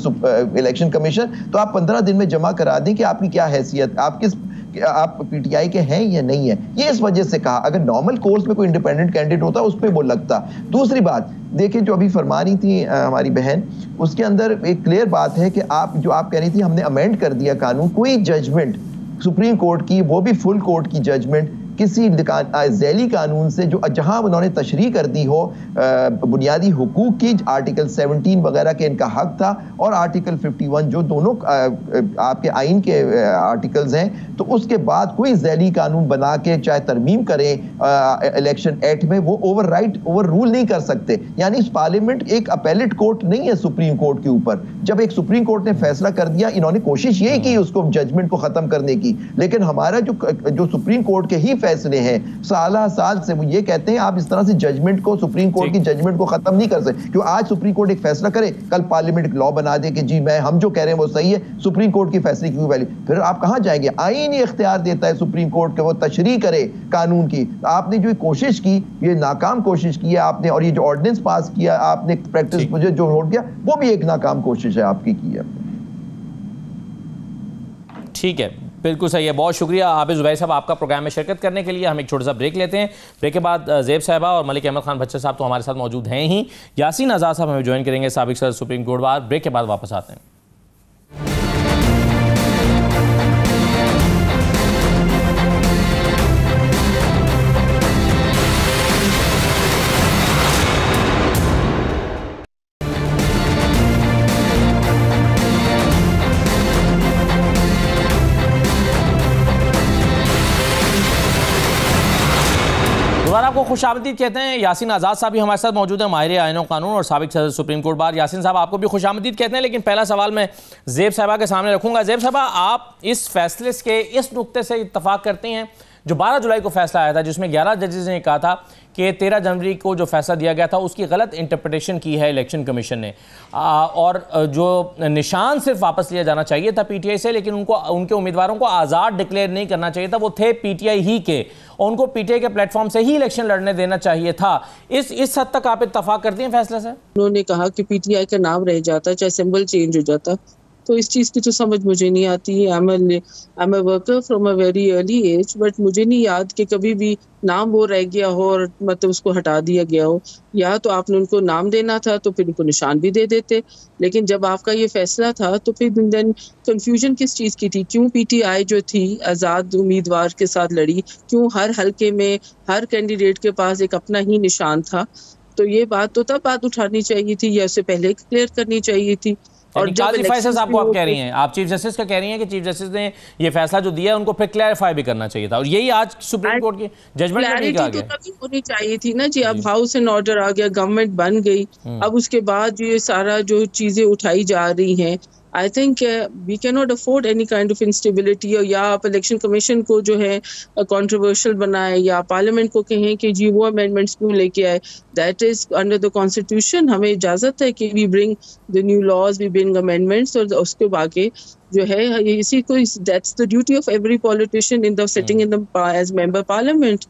B: इलेक्शन कमीशन, तो आप 15 दिन में जमा करा दें कि आपकी क्या हैसियत, आप पीटीआई के हैं या नहीं है। ये इस वजह से कहा, अगर नॉर्मल कोर्स में कोई इंडिपेंडेंट कैंडिडेट होता उस पर वो लगता। दूसरी बात देखिए, जो अभी फरमा रही थी हमारी बहन, उसके अंदर एक क्लियर बात है कि आप कह रही थी हमने अमेंड कर दिया कानून, कोई जजमेंट सुप्रीम कोर्ट की, वो भी फुल कोर्ट की जजमेंट, किसी झैली कानून से जो जहां उन्होंने तशरीह कर दी हो बुनियादी हुकूक की, आर्टिकल 17 वगैरह के इनका हक था और आर्टिकल 51 जो दोनों आपके आइन के आर्टिकल्स हैं, तो उसके बाद कोई झैली कानून बना के चाहे तरमीम करें इलेक्शन एक्ट में, वो ओवर रूल नहीं कर सकते। यानी इस पार्लियामेंट एक अपेलेट कोर्ट नहीं है सुप्रीम कोर्ट के ऊपर। जब एक सुप्रीम कोर्ट ने फैसला कर दिया, इन्होंने कोशिश यही की उसको जजमेंट को खत्म करने की, लेकिन हमारा जो सुप्रीम कोर्ट के ही फैसले हैं साल से वो ये कहते हैं आप इस तरह से जजमेंट को, सुप्रीम कोर्ट की जजमेंट को खत्म नहीं कर सकते। क्यों आज सुप्रीम कोर्ट एक फैसला करे, कल पार्लियामेंट एक लॉ बना दे कि जी हम जो कह रहे हैं वो सही है, सुप्रीम कोर्ट की फैसले की वैल्यू, फिर आप कहां जाएंगे? आईन ही इख्तियार देता है सुप्रीम कोर्ट के वो तशरीह करे कानून की। आपने जो कोशिश की, ये नाकाम कोशिश की है आपने, और ये जो ऑर्डिनेंस पास किया आपने, प्रैक्टिस मुझे जो नोट किया, वो भी एक नाकाम कोशिश है आपकी की है।
A: ठीक है, बिल्कुल सही है। बहुत शुक्रिया हाफिज जुबैर साहब आपका प्रोग्राम में शिरकत करने के लिए। हम एक छोटा सा ब्रेक लेते हैं। ब्रेक के बाद ज़ेब साहिबा और मलिक अहमद खान भच्चर साहब तो हमारे साथ मौजूद हैं ही, यासीन आज़ाद साहब हमें ज्वाइन करेंगे, साबिक सदर सुप्रीम कोर्ट। बाद ब्रेक के बाद वापस आते हैं। आपको खुशामदीद कहते हैं। यासीन आज़ाद साहब भी हमारे साथ मौजूद हैं, माहिर आईन और कानून और साबिक सदर सुप्रीम कोर्ट बार। यासीन साहब आपको भी खुशामदीद कहते हैं, लेकिन पहला सवाल मैं ज़ेब साहिबा के सामने रखूंगा। ज़ेब साहिबा, आप इस फैसले के इस नुक्ते से इत्तफाक करते हैं जो 12 जुलाई को फैसला आया था जिसमें 11 जजेस ने कहा था कि 13 जनवरी को जो फैसला दिया गया था उसकी गलत इंटरप्रिटेशन की है इलेक्शन कमीशन ने, और जो निशान सिर्फ वापस लिया जाना चाहिए था पीटीआई से, लेकिन उनके उम्मीदवारों को आज़ाद डिक्लेयर नहीं करना चाहिए था, वो थे पीटीआई ही के, और उनको पीटीआई के प्लेटफॉर्म से ही इलेक्शन लड़ने देना चाहिए था। इस हद तक आप इत्तफाक करती हैं फैसले से?
C: उन्होंने कहा कि पीटीआई का नाम रह जाता चाहे सिंबल चेंज हो जाता, तो इस चीज़ की तो समझ मुझे नहीं आती है। I am a worker from a very early age, but मुझे नहीं याद कि कभी भी नाम वो रह गया हो और मतलब उसको हटा दिया गया हो। या तो आपने उनको नाम देना था तो फिर उनको निशान भी दे देते, लेकिन जब आपका ये फैसला था तो फिर देन कंफ्यूजन किस चीज़ की थी? क्यों पीटीआई जो थी आज़ाद उम्मीदवार के साथ लड़ी? क्यों हर हलके में हर कैंडिडेट के पास एक अपना ही निशान था? तो ये बात तो तब बात उठानी चाहिए थी या उससे पहले क्लियर करनी चाहिए थी।
A: और क्लैरिफाई आपको आप कह रही हैं, आप चीफ जस्टिस का कह रही हैं कि चीफ जस्टिस ने ये फैसला जो दिया है उनको फिर क्लैरिफाई भी करना चाहिए था, और यही आज सुप्रीम कोर्ट की जजमेंट में नहीं कहा गया।
C: तो तभी होनी चाहिए थी ना जी। अब हाउस एंड ऑर्डर आ गया, गवर्नमेंट बन गई, अब उसके बाद ये सारा जो चीजें उठाई जा रही हैं I think we can not afford any kind of instability, या आप इलेक्शन कमीशन को जो है कंट्रोवर्शियल बनाए या पार्लियामेंट को कहें कि जी वो अमेंडमेंट्स क्यों लेके आए। That is under the constitution, हमें इजाजत है कि we bring the new laws, we bring amendments, और उसके बाकी जो है इसी को, that's the duty of every politician in the sitting in the as member parliament.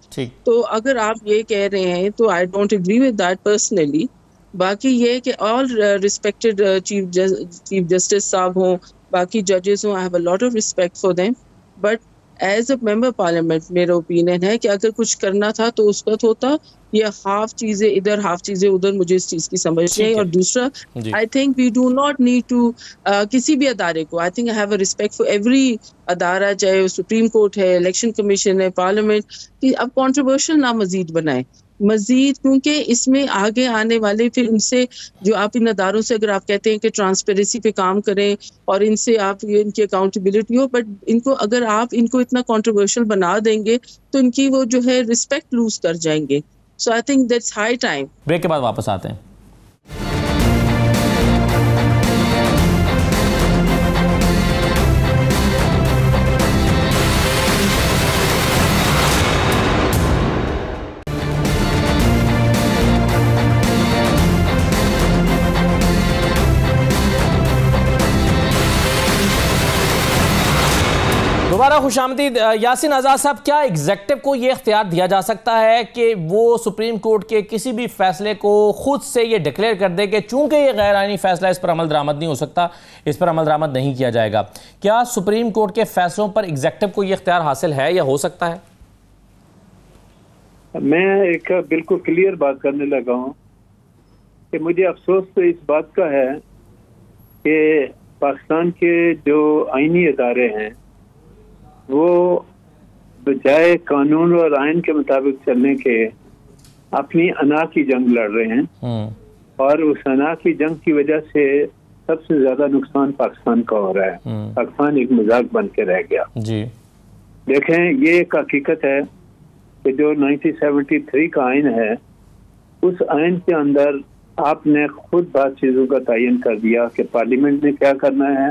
C: तो अगर आप ये कह रहे हैं तो I don't agree with that personally. बाकी ये कि ऑल रिस्पेक्टेड चीफ जस्टिस साहब हों, बाकी जजेस हों, I have a lot of respect for them, but as a member parliament मेरा ओपिनियन है कि अगर कुछ करना था तो उस वक्त होता। ये हाफ चीजें इधर हाफ चीजें उधर, मुझे इस चीज की समझ नहीं है। और दूसरा, I think we do not need to किसी भी अदारे को, I think I have a respect for every अदारा, चाहे सुप्रीम कोर्ट है, इलेक्शन कमीशन है, पार्लियामेंट, कि अब कॉन्ट्रोवर्शियल ना मजीद बनाए मजीद, क्योंकि इसमें आगे आने वाले फिर इनसे जो आप इन अदारों से अगर आप कहते हैं कि ट्रांसपेरेंसी पे काम करें और इनसे आप इनकी अकाउंटेबिलिटी हो, बट इनको अगर आप इनको इतना कंट्रोवर्शियल बना देंगे तो इनकी वो जो है रिस्पेक्ट लूज कर जाएंगे। So I think that's high time.
A: Break के बाद वापस आते हैं। दोबारा खुशामदीद। यासीन आज़ाद साहब, क्या एग्जेक्टिव को ये इख्तियार दिया जा सकता है कि वो सुप्रीम कोर्ट के किसी भी फैसले को खुद से ये डिक्लेयर कर दे कि चूंकि ये गैर आईनी फैसला, इस पर अमल दरामद नहीं हो सकता, इस पर अमल दरामद नहीं किया जाएगा? क्या सुप्रीम कोर्ट के फैसलों पर एग्जेक्टिव को ये इख्तियार हासिल है या हो सकता है?
E: मैं एक बिल्कुल क्लियर बात करने लगा हूँ कि मुझे अफसोस तो इस बात का है कि पाकिस्तान के जो आईनी इदारे हैं वो बजाय कानून और आइन के मुताबिक चलने के अपनी अना की जंग लड़ रहे हैं, और उस अना की जंग की वजह से सबसे ज्यादा नुकसान पाकिस्तान का हो रहा है। पाकिस्तान एक मजाक बन के रह गया जी। देखें, ये एक हकीकत है कि जो 1973 का आइन है, उस आइन के अंदर आपने खुद बात चीजों का तयन कर दिया कि पार्लियामेंट ने क्या करना है,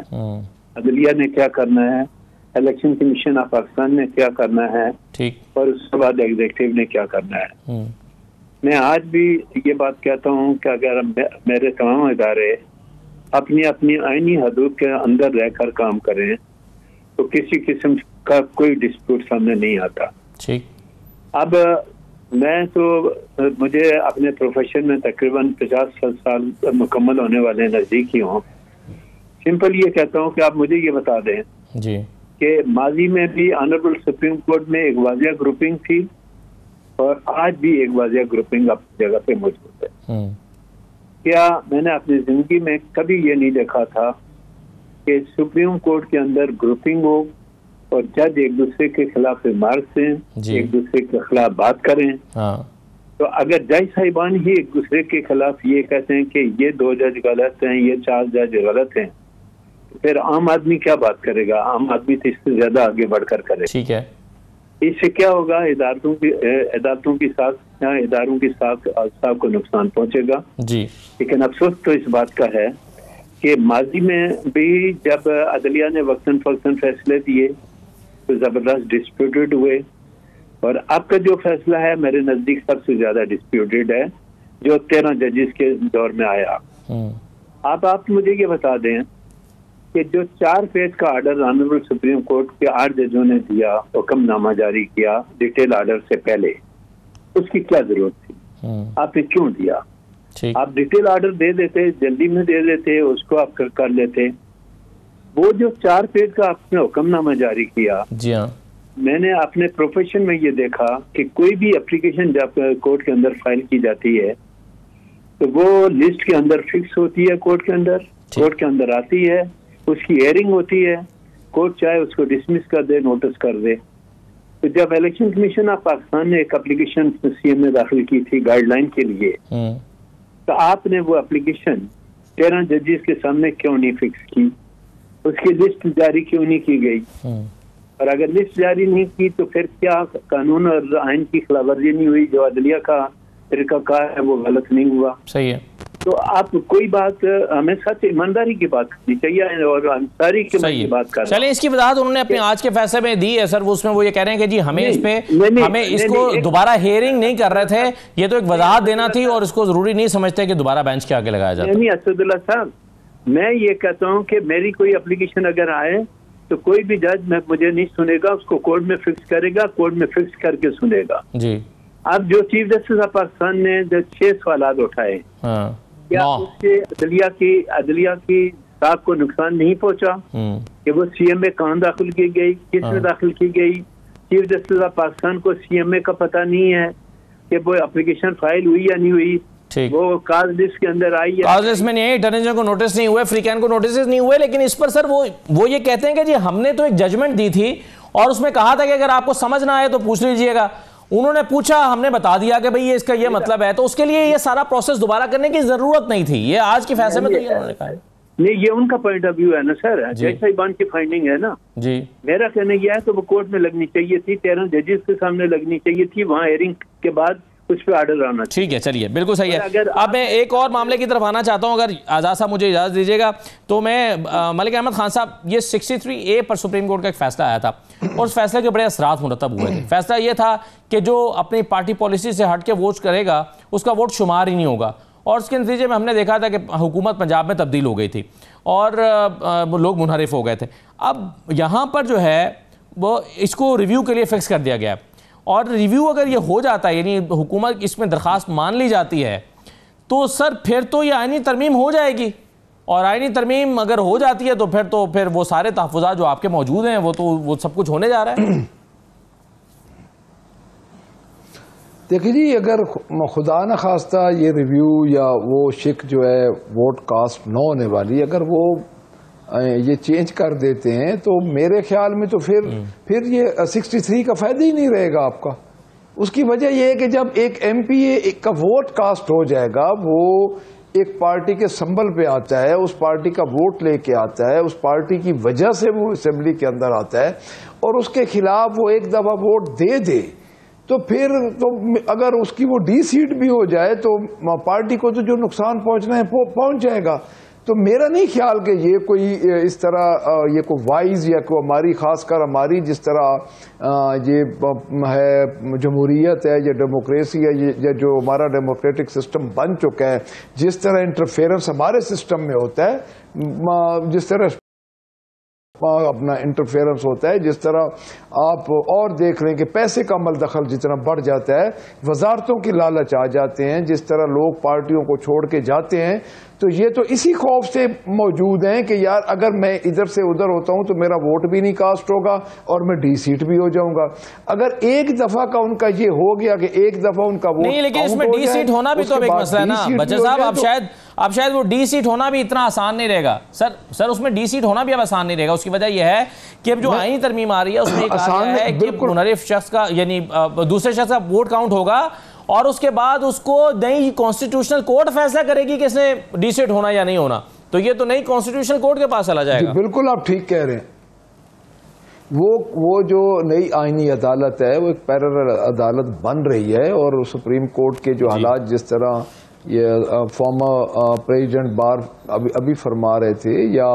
E: अदलिया ने क्या करना है, इलेक्शन कमीशन ऑफ पाकिस्तान ने क्या करना है, ठीक, और उसके बाद एग्जीक्यूटिव ने क्या करना है। मैं आज भी ये बात कहता हूँ कि अगर मेरे तमाम इदारे अपनी अपनी आईनी हदूद के अंदर रहकर काम करें तो किसी किस्म का कोई डिस्प्यूट सामने नहीं आता। ठीक, अब मैं तो मुझे अपने प्रोफेशन में तकरीबन 50 साल मुकम्मल होने वाले नजदीक ही हूँ। सिंपल ये कहता हूँ कि आप मुझे ये बता दें जी कि माजी में भी ऑनरेबल सुप्रीम कोर्ट में एक वाजिया ग्रुपिंग थी और आज भी एक वाजिया ग्रुपिंग अपनी जगह पे मौजूद है। क्या मैंने अपनी जिंदगी में कभी ये नहीं देखा था कि सुप्रीम कोर्ट के अंदर ग्रुपिंग हो और जज एक दूसरे के खिलाफ रिमार्क्स दें, एक दूसरे के खिलाफ बात करें। तो अगर जज साहिबान ही एक दूसरे के खिलाफ ये कहते हैं कि ये 2 जज गलत हैं, ये 4 जज गलत हैं, फिर आम आदमी क्या बात करेगा? आम आदमी तो इससे ज्यादा आगे बढ़कर करे। ठीक है, इससे क्या होगा? इदारों की साख को नुकसान पहुंचेगा जी। लेकिन अफसोस तो इस बात का है कि माजी में भी जब अदलिया ने वक्तन फक्तन फैसले दिए तो जबरदस्त डिस्प्यूटेड हुए, और आपका जो फैसला है मेरे नजदीक सबसे ज्यादा डिस्प्यूटेड है, जो 13 जजेस के दौर में आया। अब आप मुझे ये बता दें कि जो 4 पेज का ऑर्डर ऑनरेबल सुप्रीम कोर्ट के 8 जजों ने दिया, हुक्मनामा जारी किया डिटेल ऑर्डर से पहले, उसकी क्या जरूरत थी? आपने क्यों दिया? आप डिटेल ऑर्डर दे देते, जल्दी में दे देते, उसको आप कर लेते। वो जो 4 पेज का आपने हुक्मनामा जारी किया जी हाँ। मैंने अपने प्रोफेशन में ये देखा कि कोई भी एप्लीकेशन जब कोर्ट के अंदर फाइल की जाती है तो वो लिस्ट के अंदर फिक्स होती है, कोर्ट के अंदर आती है, उसकी हियरिंग होती है, कोर्ट चाहे उसको डिसमिस कर दे, नोटिस कर दे। तो जब इलेक्शन कमीशन ऑफ पाकिस्तान ने एक एप्लीकेशन सीएम ने दाखिल की थी गाइडलाइन के लिए, तो आपने वो एप्लीकेशन 13 जजेस के सामने क्यों नहीं फिक्स की? उसकी लिस्ट जारी क्यों नहीं की गई? और अगर लिस्ट जारी नहीं की तो फिर क्या कानून और आइन की खिलाफवर्जी नहीं हुई? जो अदलिया का तरीकाकार है वो गलत नहीं हुआ? सही है। तो आप कोई बात हमें सच ईमानदारी की बात करनी चाहिए और अंसारी की बात कर।
A: चलें, इसकी वजाहत उन्होंने अपने आज के फैसले में दी है सर। वो उसमें वो ये कह रहे हैं कि जी हमें इस पे हमें इसको दोबारा हेयरिंग नहीं कर रहे थे, ये तो एक वजाहत देना थी और इसको जरूरी नहीं समझते कि दोबारा बेंच के आगे लगाया जाए।
E: नहीं असदुल्ला साहब, मैं ये कहता हूँ कि मेरी कोई एप्लीकेशन अगर आए तो कोई भी जज मुझे नहीं सुनेगा, उसको कोर्ट में फिक्स करेगा, कोर्ट में फिक्स करके सुनेगा जी। अब जो चीफ जस्टिस ऑफ पाकिस्तान ने जो 6 सवाल उठाए, क्या उससे अदलिया की साख को नुकसान नहीं पहुंचा कि वो सीएमए कहाँ दाखिल की गई, किसने दाखिल की गई? चीफ जस्टिस ऑफ पाकिस्तान को सीएमए का पता नहीं है कि वो एप्लीकेशन फाइल हुई या नहीं हुई, वो काज लिस्ट के अंदर आई है,
A: काज लिस्ट में नहीं आई, अटॉर्नी जनरल को नोटिस नहीं हुए, फ्रीकैन को नोटिस नहीं हुए। लेकिन इस पर सर वो ये कहते हैं कि जी हमने तो एक जजमेंट दी थी और उसमें कहा था कि अगर आपको समझ ना आए तो पूछ लीजिएगा। उन्होंने पूछा, हमने बता दिया कि भाई ये इसका ये मतलब है, तो उसके लिए ये सारा प्रोसेस दोबारा करने की जरूरत नहीं थी। ये आज के फैसले में तो ये उन्होंने कहा
E: नहीं, ये उनका पॉइंट ऑफ व्यू है ना सर, जज साहिबान की फाइंडिंग है ना जी। मेरा कहना यह है तो वो कोर्ट में लगनी चाहिए थी, 13 जजेस के सामने लगनी चाहिए थी, वहाँ हेयरिंग के बाद कुछ पे ऑर्डर आना।
A: ठीक है, चलिए, बिल्कुल सही है। अब मैं एक और मामले की तरफ आना चाहता हूं, अगर आजाद साहब मुझे इजाजत दीजिएगा तो। मैं मलिक अहमद खान साहब, ये 63A पर सुप्रीम कोर्ट का एक फैसला आया था और उस फैसले के बड़े असरात मुरतब हुए थे। फैसला ये था कि जो अपनी पार्टी पॉलिसी से हट के वोट करेगा उसका वोट शुमार ही नहीं होगा, और उसके नतीजे में हमने देखा था कि हुकूमत पंजाब में तब्दील हो गई थी और लोग मुनहरिफ हो गए थे। अब यहाँ पर जो है वो इसको रिव्यू के लिए फिक्स कर दिया गया है, और रिव्यू अगर ये हो जाता है, यानी हुकूमत इसमें दरख्वास्त मान ली जाती है, तो सर फिर तो ये आईनी तरमीम हो जाएगी, और आईनी तरमीम अगर हो जाती है तो फिर वो सारे तहफ़्फ़ुज़ात जो आपके मौजूद हैं वो सब कुछ होने जा रहा है।
D: देखिए जी, अगर खुदा न खास्ता ये रिव्यू या वो शिक जो है वोट कास्ट न होने वाली, अगर वो ये चेंज कर देते हैं तो मेरे ख्याल में तो फिर ये 63 का फायदा ही नहीं रहेगा आपका। उसकी वजह यह है कि जब एक एमपी का वोट कास्ट हो जाएगा, वो एक पार्टी के संबल पे आता है, उस पार्टी का वोट लेके आता है, उस पार्टी की वजह से वो असेंबली के अंदर आता है, और उसके खिलाफ वो एक दफा वोट दे तो फिर तो अगर उसकी वो डी सीट भी हो जाए तो पार्टी को तो जो नुकसान पहुंचना है वो पहुंच जाएगा। तो मेरा नहीं ख्याल कि ये कोई इस तरह ये कोई वाइज या कोई हमारी, खासकर हमारी जिस तरह ये है जमहूरियत है या डेमोक्रेसी है, ये जो हमारा डेमोक्रेटिक सिस्टम बन चुका है, जिस तरह इंटरफेरेंस हमारे सिस्टम में होता है, जिस तरह अपना इंटरफेरेंस होता है, जिस तरह आप और देख लें कि पैसे का अमल दखल जितना बढ़ जाता है, वजारतों की लालच आ जाते हैं, जिस तरह लोग पार्टियों को छोड़ के जाते हैं, तो ये तो इसी खौफ से मौजूद हैं कि यार अगर मैं इधर से उधर होता हूं तो मेरा वोट भी नहीं कास्ट होगा और मैं डी सीट भी हो जाऊंगा। अगर एक दफा का उनका ये हो गया कि एक दफा उनका वोट
A: नहीं, लेकिन इसमें डी सीट होना भी तो एक मसला है ना बच्चे साहब। आप शायद वो डी सीट होना भी इतना आसान नहीं रहेगा सर उसमें डी सीट होना भी अब आसान नहीं रहेगा। उसकी वजह यह है कि अब जो आईनी तरमीम आ रही है उसमें कहा गया है कि मुनहरिफ शख्स का यानी दूसरे शख्स का वोट काउंट होगा और उसके बाद उसको नई कॉन्स्टिट्यूशनल कोर्ट फैसला करेगी कि इसने डी सीट होना या नहीं होना। तो ये तो नई कॉन्स्टिट्यूशनल कोर्ट के पास चला जाएगा।
D: बिल्कुल आप ठीक कह रहे हैं। वो जो नई आईनी अदालत है वो एक पैरेलल अदालत बन रही है, और सुप्रीम कोर्ट के जो हालात जिस तरह ये फॉर्मर प्रेसिडेंट बार अभी फरमा रहे थे, या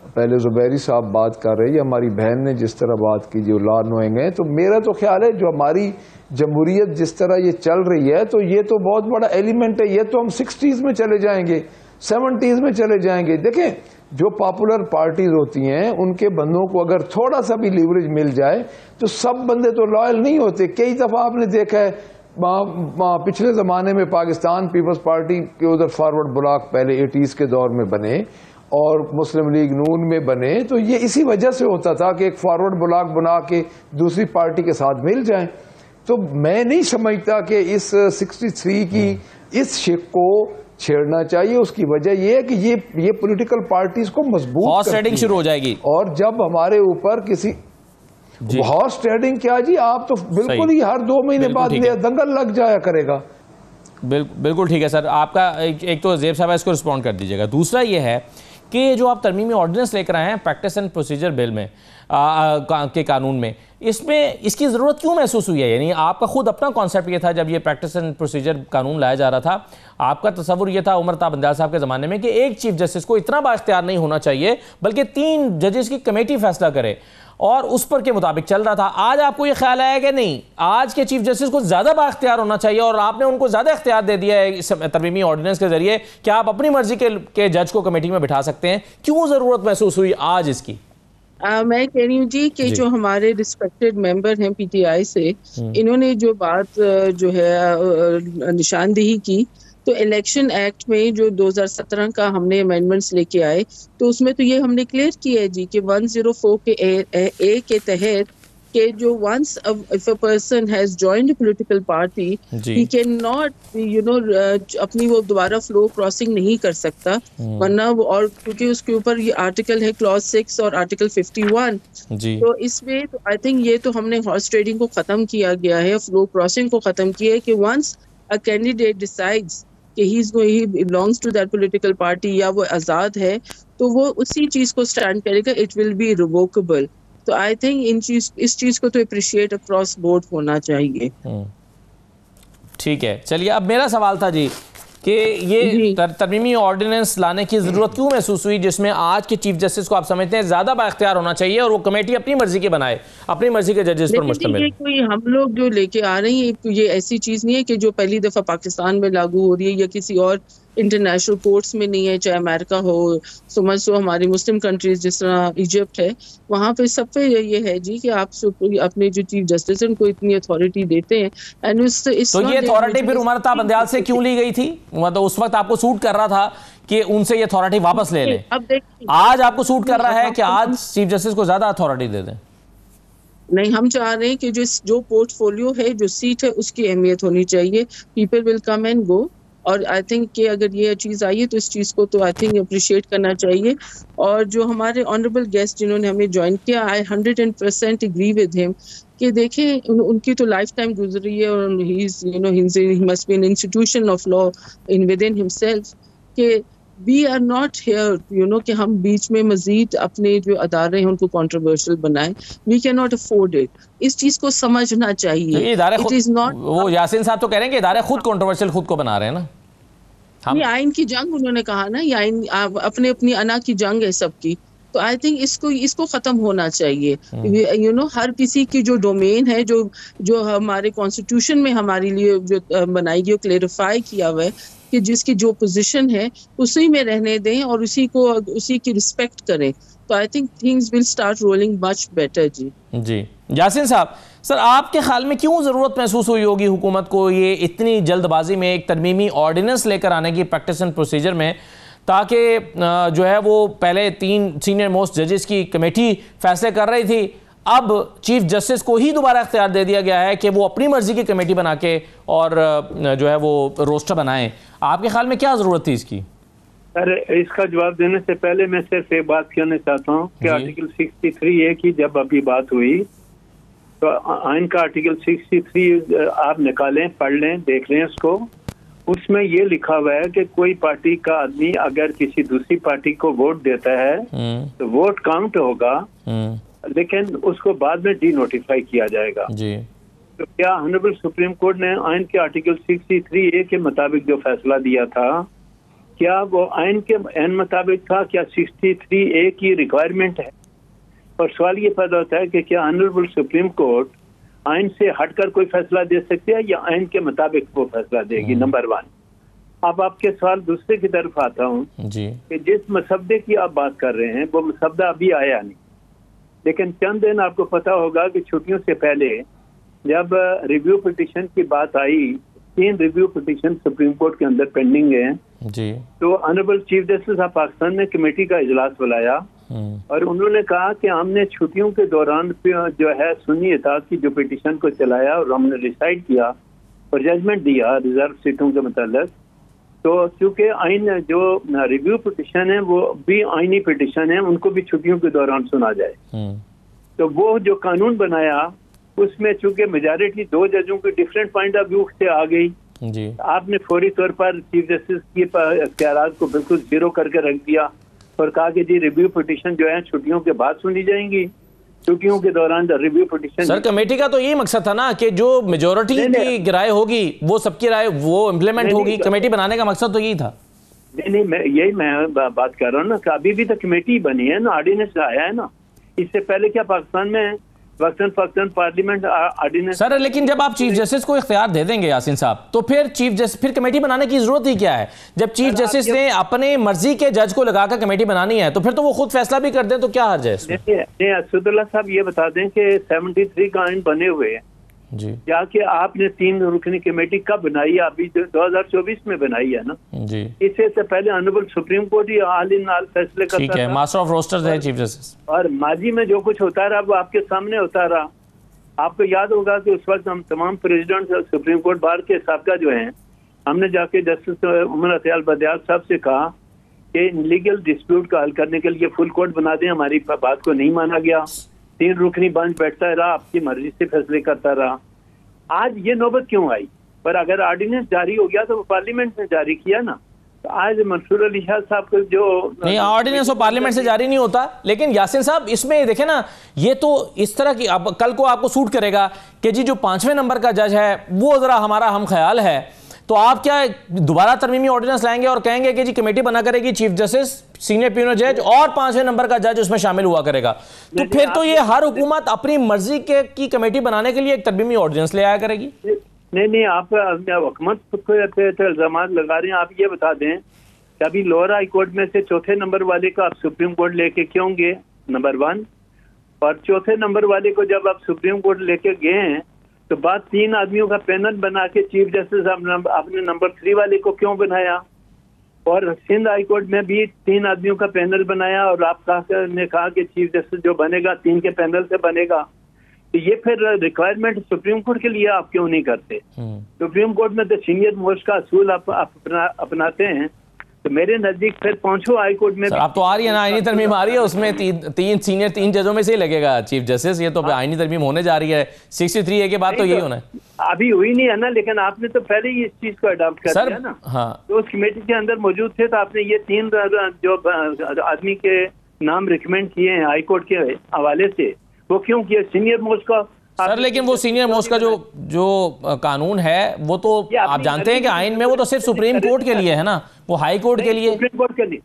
D: पहले जुबैरी साहब बात कर रहे, या हमारी बहन ने जिस तरह बात की जो लॉ नोइंग है, तो मेरा तो ख्याल है जो हमारी जमहूरियत जिस तरह ये चल रही है तो ये तो बहुत बड़ा एलिमेंट है। ये तो हम 60s में चले जाएंगे, 70s में चले जाएंगे। देखें, जो पॉपुलर पार्टीज होती हैं उनके बंदों को अगर थोड़ा सा भी लीवरेज मिल जाए तो सब बंदे तो लॉयल नहीं होते। कई दफा आपने देखा है पिछले जमाने में पाकिस्तान पीपल्स पार्टी के उधर फॉरवर्ड ब्लॉक पहले 80s के दौर में बने और मुस्लिम लीग नून में बने, तो ये इसी वजह से होता था कि एक फॉरवर्ड ब्लॉक बना के दूसरी पार्टी के साथ मिल जाएं। तो मैं नहीं समझता कि इस 63 की इस शिक को छेड़ना चाहिए। उसकी वजह यह है कि ये पॉलिटिकल पार्टीज को मजबूत
A: हॉर्स ट्रेडिंग शुरू हो जाएगी, और
D: जब हमारे ऊपर किसी हॉर्स ट्रेडिंग क्या जी, आप तो बिल्कुल ही हर 2 महीने बाद दंगल लग जाया करेगा।
A: बिल्कुल ठीक है सर। आपका एक तो ज़ेब साहब इसको रिस्पॉन्ड कर दीजिएगा। दूसरा ये है कि जो आप तरमीमी ऑर्डिनेंस लेकर आए हैं प्रैक्टिस एंड प्रोसीजर बिल में के कानून में, इसमें इसकी ज़रूरत क्यों महसूस हुई है? यानी आपका खुद अपना कॉन्सेप्ट ये था जब ये प्रैक्टिस एंड प्रोसीजर कानून लाया जा रहा था, आपका तस्वुर ये था उमर ता बंदयाल साहब के ज़माने में कि एक चीफ जस्टिस को इतना बाख्तियार नहीं होना चाहिए बल्कि 3 जजेस की कमेटी फैसला करे, और उस पर के मुताबिक चल रहा था। आज आपको ये ख्याल आया कि नहीं, आज के चीफ जस्टिस को ज़्यादा बाख्तियार होना चाहिए और आपने उनको ज़्यादा इख्तियार दे दिया है इस तरमीमी ऑर्डिनेंस के जरिए कि आप अपनी मर्जी के जज को कमेटी में बिठा सकते हैं? क्यों ज़रूरत महसूस हुई आज इसकी?
C: मैं कह रही हूँ जी कि जो हमारे रिस्पेक्टेड मेंबर हैं पीटीआई से, इन्होंने जो बात जो है निशानदेही की, तो इलेक्शन एक्ट में जो 2017 का हमने अमेंडमेंट्स लेके आए, तो उसमें तो ये हमने क्लियर किया है जी कि 104 के ए के तहत कि जो once if a person has joined a political party, he cannot अपनी वो दोबारा फ्लो क्रॉसिंग नहीं कर सकता, वरना और क्योंकि उसके ऊपर ये आर्टिकल है क्लॉज 6 और आर्टिकल 51 तो इसमें तो आई थिंक ये तो हमने हॉर्स ट्रेडिंग को खत्म किया गया है, फ्लो क्रॉसिंग को खत्म किया है कि once a candidate decides कि he belongs to that political party या वो आज़ाद है, तो वो उसी चीज़ को स्टैंड करेगा, it will be revocable। तो आई थिंक इस चीज को तो अप्रिशिएट अक्रॉस बोर्ड होना चाहिए।
A: ठीक है, चलिए अब मेरा सवाल था जी कि ये तरमीमी ऑर्डिनेंस लाने की जरूरत क्यों महसूस हुई जिसमें आज के चीफ जस्टिस को आप समझते हैं ज्यादा बाख्तियार होना चाहिए और वो कमेटी अपनी मर्जी के बनाए, अपनी मर्जी के जजेस पर मुश्तमिल?
C: ये कोई हम लोग जो लेके आ रहे हैं ये ऐसी चीज नहीं है कि जो पहली दफा पाकिस्तान में लागू हो रही है या किसी और इंटरनेशनल कोर्ट्स में नहीं है, चाहे अमेरिका हो, समझ लो हमारी मुस्लिम कंट्रीज जिस तरह इजिप्ट है, वहाँ पे सब पे ये है जी कि आप अपने जो चीफ जस्टिस उनको इतनी अथॉरिटी देते हैं। एंड तो
A: ये अथॉरिटी फिर उमर ता बंदयाल से क्यों ली गई थी? मतलब उस वक्त आपको सूट कर रहा था कि उनसे ये अथॉरिटी वापस ले लें,
C: अब देखिए
A: आज आपको सूट कर रहा है कि आज चीफ जस्टिस को ज्यादा अथॉरिटी दे दें?
C: नहीं, हम चाह रहे हैं कि जो पोर्टफोलियो है, जो सीट है, उसकी अहमियत होनी चाहिए। People will come and go, और आई थिंक कि अगर ये चीज़ आई है तो इस चीज़ को तो आई थिंक अप्रिशिएट करना चाहिए। और जो हमारे ऑनरेबल गेस्ट जिन्होंने हमें ज्वाइन किया, आई 100% एग्री विद हिम कि देखें उनकी तो लाइफ टाइम गुजरी है और he must be an institution of law in with in himself कि वी आर नॉट हेयर कि हम बीच में मजीद अपने जो अदारे हैं उनको कंट्रोवर्शियल बनाएं। We can not afford it. इस चीज को समझना चाहिए। इट इज नॉट,
A: वो यासीन साहब तो कह रहे हैं कि इदारे खुद कंट्रोवर्शियल खुद को बना रहे हैं ना।
C: ये आइन की जंग उन्होंने कहा ना, ये आइन अपने अपनी अना की जंग है सबकी। तो आई थिंक इसको खत्म होना चाहिए। हर किसी की जो डोमेन है, जो हमारे कॉन्स्टिट्यूशन में हमारे लिए जो बनाई गई, क्लेरिफाई किया हुआ है कि जिसकी जो पोजीशन है उसी में रहने दें और उसी की रिस्पेक्ट करें, तो I think things will start rolling much better. जी
A: यासीन साहब, सर आपके ख्याल में क्यों ज़रूरत महसूस हुई होगी हुकूमत को ये इतनी जल्दबाजी में एक तरमीमी ऑर्डिनेंस लेकर आने की प्रैक्टिस एंड प्रोसीजर में, ताकि जो है वो पहले 3 सीनियर मोस्ट जजेस की कमेटी फैसले कर रही थी, अब चीफ जस्टिस को ही दोबारा इख्तियार दे दिया गया है कि वो अपनी मर्जी की कमेटी बना के और जो है वो रोस्टर बनाएं। आपके ख्याल में क्या ज़रूरत थी इसकी?
E: अरे इसका जवाब देने से पहले मैं सिर्फ एक बात कहना चाहता हूँ कि आर्टिकल 63A की जब अभी बात हुई तो आइन का आर्टिकल 63 आप निकालें, पढ़ लें, देख लें उसको। उसमें ये लिखा हुआ है कि कोई पार्टी का आदमी अगर किसी दूसरी पार्टी को वोट देता है तो वोट काउंट होगा, लेकिन उसको बाद में डी नोटिफाई किया जाएगा। तो क्या ऑनरेबल सुप्रीम कोर्ट ने आइन के आर्टिकल 63A के मुताबिक जो फैसला दिया था, क्या वो आइन के मुताबिक था? क्या 63A की रिक्वायरमेंट है? और सवाल ये पैदा होता है कि क्या ऑनरेबल सुप्रीम कोर्ट आइन से हटकर कोई फैसला दे सकती है या आइन के मुताबिक वो फैसला देगी? नंबर 1। अब आपके सवाल दूसरे की तरफ आता हूँ कि जिस मसब्दे की आप बात कर रहे हैं वो मसब्दा अभी आया नहीं, लेकिन चंद दिन आपको पता होगा कि छुट्टियों से पहले जब रिव्यू पिटीशन की बात आई, 3 रिव्यू पिटीशन सुप्रीम कोर्ट के अंदर पेंडिंग है जी, तो honourable chief justice of Pakistan ने कमेटी का इजलास बुलाया और उन्होंने कहा कि हमने छुट्टियों के दौरान जो है सुन्नी इताअत की जो पिटीशन को चलाया और हमने डिसाइड किया और जजमेंट दिया रिजर्व सीटों के मतलब। तो चूंकि आइन जो रिव्यू पिटीशन है वो भी आइनी पिटीशन है, उनको भी छुट्टियों के दौरान सुना जाए। तो वो जो कानून बनाया उसमें चूंकि मेजॉरिटी 2 जजों की डिफरेंट पॉइंट ऑफ व्यू से आ गई जी, आपने फौरी तौर पर चीफ जस्टिस की इख्तियारात को बिल्कुल जीरो करके रख दिया और कहा कि जी रिव्यू पिटीशन जो है छुट्टियों के बाद सुनी जाएंगी, छुट्टियों के दौरान रिव्यू पिटीशन।
A: सर कमेटी का तो यही मकसद था ना कि जो मेजोरिटी की राय होगी वो सबकी राय वो इम्प्लीमेंट होगी। कमेटी बनाने का मकसद तो यही था।
E: नहीं, मैं बात कर रहा हूँ ना, अभी भी तो कमेटी बनी है ना, ऑर्डिनेंस आया है ना। इससे पहले क्या पाकिस्तान में वक्तन पार्लियामेंट ऑर्डिनेंस। सर
A: लेकिन जब आप चीफ जस्टिस को इख्तियार दे देंगे यासीन साहब, तो फिर फिर कमेटी बनाने की जरूरत ही क्या है? जब चीफ जस्टिस ने अपने मर्जी के जज को लगाकर कमेटी बनानी है तो फिर तो वो खुद फैसला भी कर दें, तो क्या हर्ज है इसमें?
E: असदुल्ला साहब ये बता दें कि 73 आइन बने हुए हैं
A: जी,
E: क्या कि आपने 3 रुकनी कमेटी कब बनाई है? अभी 2024 में बनाई है ना जी। इससे पहले honourable supreme court he all in all फैसले करता था,
A: मास्टर ऑफ रोस्टर्स है चीफ जस्टिस।
E: और माजी में जो कुछ होता रहा वो आपके सामने होता रहा। आपको याद होगा कि उस वक्त हम तमाम प्रेसिडेंट सुप्रीम कोर्ट बार के साबका जो हैं, हमने जाके जस्टिस उमर अतियाल बदियाल साहब से कहा कि लीगल डिस्प्यूट का हल करने के लिए फुल कोर्ट बना दें। हमारी बात को नहीं माना गया, 3 रुकनी बेंच बैठता रहा, आपकी मर्जी से फैसले करता रहा। आज ये नौबत क्यों आई? पर अगर ऑर्डिनेंस जारी हो गया तो वो पार्लियामेंट ने जारी किया ना, तो आज मंसूर अली शाह साहब को जो
A: नहीं, ऑर्डिनेंस वो पार्लियामेंट से जारी नहीं होता। लेकिन यासीन साहब इसमें देखे ना, ये तो इस तरह की अब कल को आपको सूट करेगा कि जी जो 5वें नंबर का जज है वो जरा हमारा हम ख्याल है, तो आप क्या दोबारा तरमीमी ऑर्डिनेंस लाएंगे और कहेंगे कि जी कमेटी बना करेगी चीफ जस्टिस, सीनियर प्यूनल जज और 5वें नंबर का जज उसमें शामिल हुआ करेगा? तो फिर तो ये हर हुकूमत अपनी मर्जी के की कमेटी बनाने के लिए एक तरमीमी ऑर्डिनेंस ले आया करेगी।
E: नहीं, आप हुकूमत पे इल्जाम लगा रहे हैं। आप ये बता दें कि अभी लोअर हाई कोर्ट में से 4थे नंबर वाले को आप सुप्रीम कोर्ट लेके क्यों गए? नंबर 1। और 4थे नंबर वाले को जब आप सुप्रीम कोर्ट लेके गए हैं तो बाद 3 आदमियों का पैनल बना के चीफ जस्टिस आपने नंबर 3 वाले को क्यों बनाया? और सिंध हाई कोर्ट में भी 3 आदमियों का पैनल बनाया और आप ने कहा कि चीफ जस्टिस जो बनेगा 3 के पैनल से बनेगा। तो ये फिर रिक्वायरमेंट सुप्रीम कोर्ट के लिए आप क्यों नहीं करते? सुप्रीम कोर्ट में तो सीनियर मोस्ट का असूल आप अपनाते हैं। तो मेरे नजदीक फिर पहुंचो हाई कोर्ट में
A: आप तो आ रही है ना आईनी तरमीम आ रही है, उसमें 3 जजों में से ही लगेगा चीफ जस्टिस। ये तो आईनी तरमीम होने जा रही है 63A के बाद, तो यही होना है।
E: अभी हुई नहीं है ना, लेकिन आपने तो पहले ही इस चीज को अडॉप्ट कर दिया ना।
A: हाँ,
E: तो उस कमेटी के अंदर मौजूद थे, तो आपने ये 3 जो आदमी के नाम रिकमेंड किए हैं हाई कोर्ट के हवाले से, वो क्यों किया? सीनियर मोस्ट का
A: सर, लेकिन वो सीनियर मोस्ट का जो कानून है वो तो आप जानते हैं कि आइन में वो तो सिर्फ सुप्रीम कोर्ट के लिए है ना, वो हाई कोर्ट के लिए।
E: सुप्रीम कोर्ट के लिए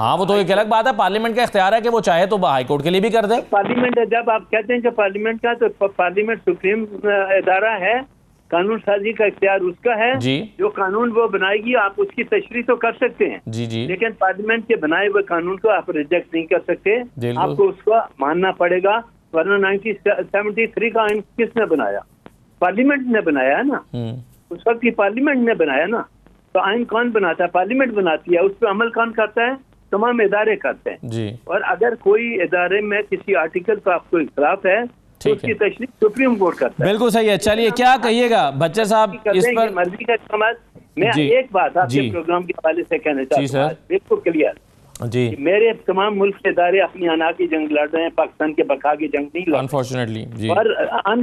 A: हाँ, वो तो एक अलग बात है। पार्लियामेंट का इख्तियार है कि वो चाहे तो हाई कोर्ट के लिए भी कर दे।
E: पार्लियामेंट है, जब आप कहते हैं कि पार्लियामेंट का, तो पार्लियामेंट सुप्रीम इदारा है, कानून साजी का इख्तियार उसका है जी। जो कानून वो बनाएगी आप उसकी तशरीह तो कर सकते हैं
A: जी जी,
E: लेकिन पार्लियामेंट के बनाए हुए कानून को आप रिजेक्ट नहीं कर सकते, आपको उसको मानना पड़ेगा। वरना 1973 का आइन किसने बनाया? पार्लियामेंट ने बनाया है ना, उस वक्त की पार्लियामेंट ने बनाया ना। तो आइन कौन बनाता है? पार्लियामेंट बनाती है। उस पर अमल कौन करता है? तमाम इदारे करते हैं जी। और अगर कोई इदारे में किसी आर्टिकल पर आपको इख्तिलाफ है तो उसकी तशरीह सुप्रीम कोर्ट करता है।
A: बिल्कुल सही है। चलिए, क्या कहिएगा बच्चर साहब इस पर?
E: मर्जी का इस्तेमाल। मैं एक बात आपके प्रोग्राम के हवाले से कहना चाहता हूँ, बिल्कुल क्लियर जी। मेरे तमाम मुल्क के इदारे अपनी अना की जंग लड़ रहे हैं, पाकिस्तान के बका की जंग नहीं लड़ रहे,
A: अनफॉर्चुनेटली।
E: और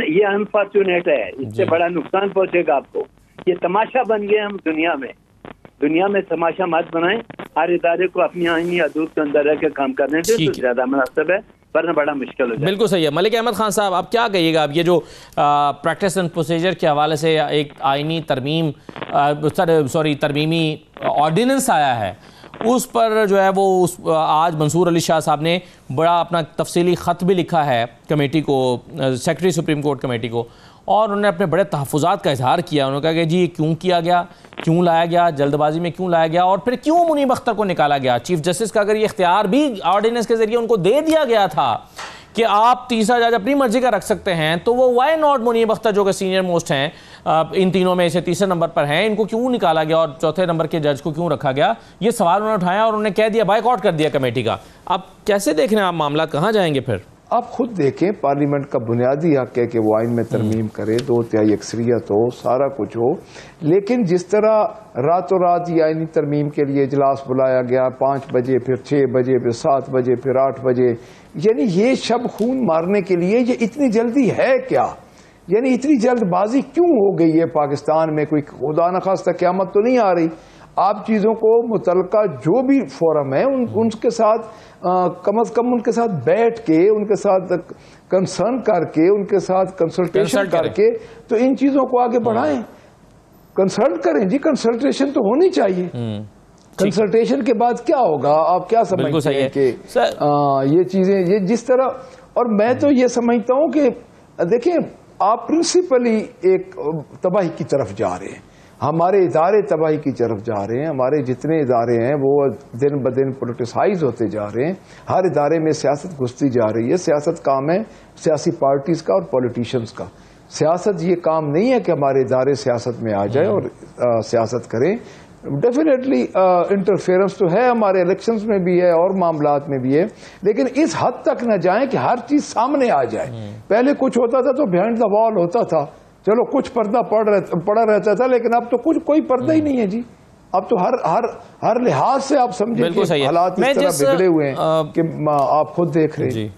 E: ये अनफॉर्चुनेट है, इससे बड़ा नुकसान पहुंचेगा आपको। ये तमाशा बन गए हम दुनिया में तमाशा मत बनाएं। हर इदारे को अपनी आईनी हदूद के अंदर रह के काम करने से तो ज्यादा मुनासिब है, वरना बड़ा मुश्किल हो जाए।
A: बिल्कुल सही है। मलिक अहमद खान साहब, आप क्या कहिएगा? अब ये जो प्रैक्टिस एंड प्रोसीजर के हवाले से एक आईनी तरमीमी ऑर्डिनेंस आया है, उस पर जो है वो आज मंसूर अली शाह साहब ने बड़ा अपना तफसीली ख़त भी लिखा है कमेटी को, सेक्रेटरी सुप्रीम कोर्ट कमेटी को, और उन्होंने अपने बड़े तहफ़्फ़ुज़ात का इजहार किया। उन्होंने कहा कि जी क्यों किया गया, क्यों लाया गया, जल्दबाजी में क्यों लाया गया, और फिर क्यों मुनीब अख्तर को निकाला गया। चीफ जस्टिस का अगर ये इख्तियार भी ऑर्डिनेंस के ज़रिए उनको दे दिया गया था कि आप तीसरा जज अपनी मर्जी का रख सकते हैं, तो वो वाई नॉट मुनीब अख्तर जो कि सीनियर मोस्ट हैं, इन तीनों में से तीसरे नंबर पर हैं, इनको क्यों निकाला गया और चौथे नंबर के जज को क्यों रखा गया? ये सवाल उन्होंने उठाया और उन्होंने कह दिया, बायकॉट कर दिया कमेटी का। अब कैसे देख रहे हैं आप मामला, कहाँ जाएंगे फिर?
D: आप खुद देखें, पार्लियामेंट का बुनियादी हक है कि वो आइन में तरमीम करे, 2/3 अक्सरियत हो, सारा कुछ हो, लेकिन जिस तरह रातों रात ये आइनी तरमीम के लिए इजलास बुलाया गया, 5 बजे, फिर 6 बजे, फिर 7 बजे, फिर 8 बजे, यानी ये शब खून मारने के लिए ये इतनी जल्दी है क्या? यानी इतनी जल्दबाजी क्यों हो गई है पाकिस्तान में? कोई खुदा न खास्ता क़यामत तो नहीं आ रही? आप चीज़ों को मुतलका जो भी फोरम है उनके साथ कम अज़ कम उनके साथ बैठ के, उनके साथ कंसर्न करके, उनके साथ कंसल्टेशन करके तो इन चीज़ों को आगे बढ़ाएं, कंसल्ट करें जी। कंसल्टेशन तो होनी चाहिए। कंसल्टेशन के बाद क्या होगा, आप क्या समझते हैं कि ये चीज़ें, ये जिस तरह, और मैं तो ये समझता हूँ कि देखिए आप प्रिंसिपली एक तबाही की तरफ जा रहे हैं, हमारे इदारे तबाही की तरफ जा रहे हैं, हमारे जितने इदारे हैं वो दिन ब दिन पोलिटिसाइज होते जा रहे हैं, हर इदारे में सियासत घुसती जा रही है। सियासत काम है सियासी पार्टीज का और पॉलिटिशियंस का। सियासत ये काम नहीं है कि हमारे इदारे सियासत में आ जाए और सियासत करें। डेफिनेटली इंटरफेरेंस तो है, हमारे इलेक्शंस में भी है और मामलात में भी है, लेकिन इस हद तक न जाएं कि हर चीज सामने आ जाए। पहले कुछ होता था तो बिहाइंड द वॉल होता था, चलो कुछ पर्दा पड़ा रहता था, लेकिन अब तो कोई पर्दा ही नहीं है जी। अब तो हर लिहाज से आप समझे हालात इस तरह बिगड़े हुए हैं कि आप खुद देख रहे हैं।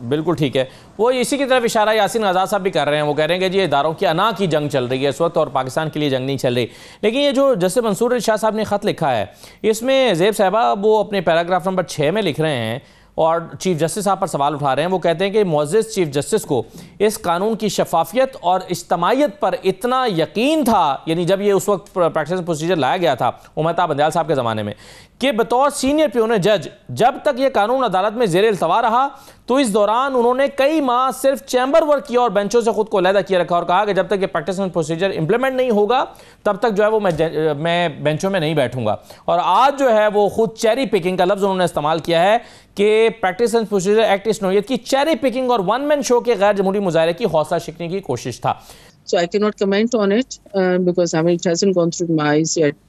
A: बिल्कुल ठीक है, वो इसी की तरफ इशारा यासीन आज़ाद साहब भी कर रहे हैं। वो कह रहे हैं कि ये इदारों की अना की जंग चल रही है इस वक्त और पाकिस्तान के लिए जंग नहीं चल रही। लेकिन ये जो जस्टिस मंसूर शाह साहब ने ख़त लिखा है, इसमें ज़ेब साहिबा वो अपने पैराग्राफ नंबर 6 में लिख रहे हैं और चीफ जस्टिस साहब पर सवाल उठा रहे हैं। वो कहते हैं कि मुअज़्ज़िज़ चीफ जस्टिस को इस कानून की शफाफियत और इज्तमाइयत पर इतना यकीन था, यानी जब ये उस वक्त प्रैक्टिस प्रोसीजर लाया गया था उमर बंदयाल साहब के ज़माने में, कि बतौर सीनियर प्यून जज जब तक ये कानून अदालत में ज़ेर इल्तवा रहा तो इस दौरान उन्होंने कई माह सिर्फ चैम्बर वर्क किया और बेंचों से खुद को अलहदा किया रखा और कहा कि जब तक ये प्रैक्टिस प्रोसीजर इंप्लीमेंट नहीं होगा तब तक जो है वो मैं बेंचों में नहीं बैठूंगा। और आज जो है वो खुद चेरी पिकिंग का लफ्ज़ उन्होंने इस्तेमाल किया है कि प्रैक्टिस एंड प्रोसीजर एक्ट इस नौयत की चेरी पिकिंग और वन मैन शो के गैर जमहूरी मुजाहरे की हौसला शिकने की कोशिश था।
C: So I cannot comment on it because I mean it hasn't gone through my eyes yet.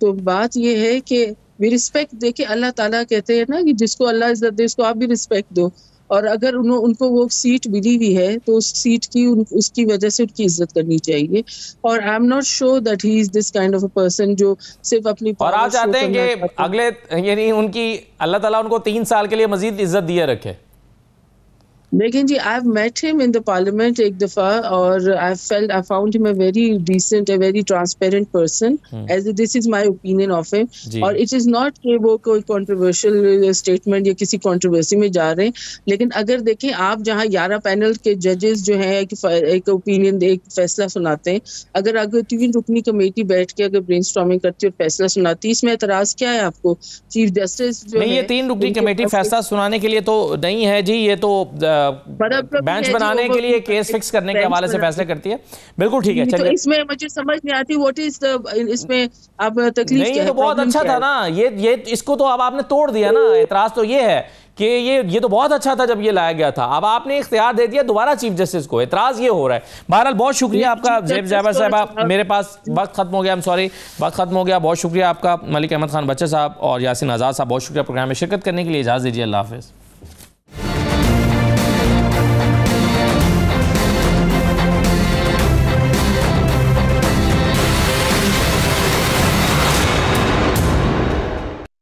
C: तो बात ये है कि वी रिस्पेक्ट, देखिए अल्लाह ताला कहते हैं ना कि जिसको अल्लाह इज्जत दे उसको आप भी रिस्पेक्ट दो, और अगर उनको वो सीट मिली हुई है तो उस सीट की उसकी वजह से उनकी इज्जत करनी चाहिए। और I am not sure that he is this kind of a person जो सिर्फ अपनी
A: और आप चाहते हैं कि अगले यानी उनकी अल्लाह ताला उनको 3 साल के लिए मजीद इज्जत दिए रखे।
C: लेकिन जी I have met him in the parliament एक दफा और I found him a very decent, a very transparent person, as this is my opinion of him. और इट इज नॉट कि वो कोई कंट्रोवर्शियल स्टेटमेंट या किसी कंट्रोवर्सी में जा रहे हैं, लेकिन अगर देखें आप जहां 11 पैनल के जजेस जो हैं एक ओपिनियन एक फैसला सुनाते हैं, अगर 3 रुकनी कमेटी बैठ के अगर ब्रेनस्टॉर्मिंग करती है और फैसला सुनाती है, इसमें एतराज क्या है आपको? चीफ जस्टिस जो
A: नहीं, ये 3 रुकनी कमेटी फैसला सुनाने के लिए तो नहीं है जी, ये तो बेंच बनाने के लिए केस फिक्स करने के हवाले से फैसले करती है। बिल्कुल ठीक है, चलिए।
C: तो इसमें मुझे समझ नहीं आती व्हाट इज द इसमें अब तकलीफ
A: नहीं, ये तो बहुत अच्छा था ना, ये इसको तो अब आपने तोड़ दिया ना। एतराज तो ये है कि ये तो बहुत अच्छा था जब ये लाया गया था, अब आपने इख्तियार दे दिया दोबारा चीफ जस्टिस को। एतराज ये हो रहा है। बहरहाल बहुत शुक्रिया आपका ज़ेब ज़ैबर साहब, मेरे पास वक्त खत्म हो गया, वक्त खत्म हो गया। बहुत शुक्रिया आपका मलिक अहमद खान बच्चे साहब और यासीन आज़ाद साहब, बहुत शुक्रिया प्रोग्राम में शिरकत करने के लिए। इजाज़त दीजिए, अल्लाह हाफ़िज़।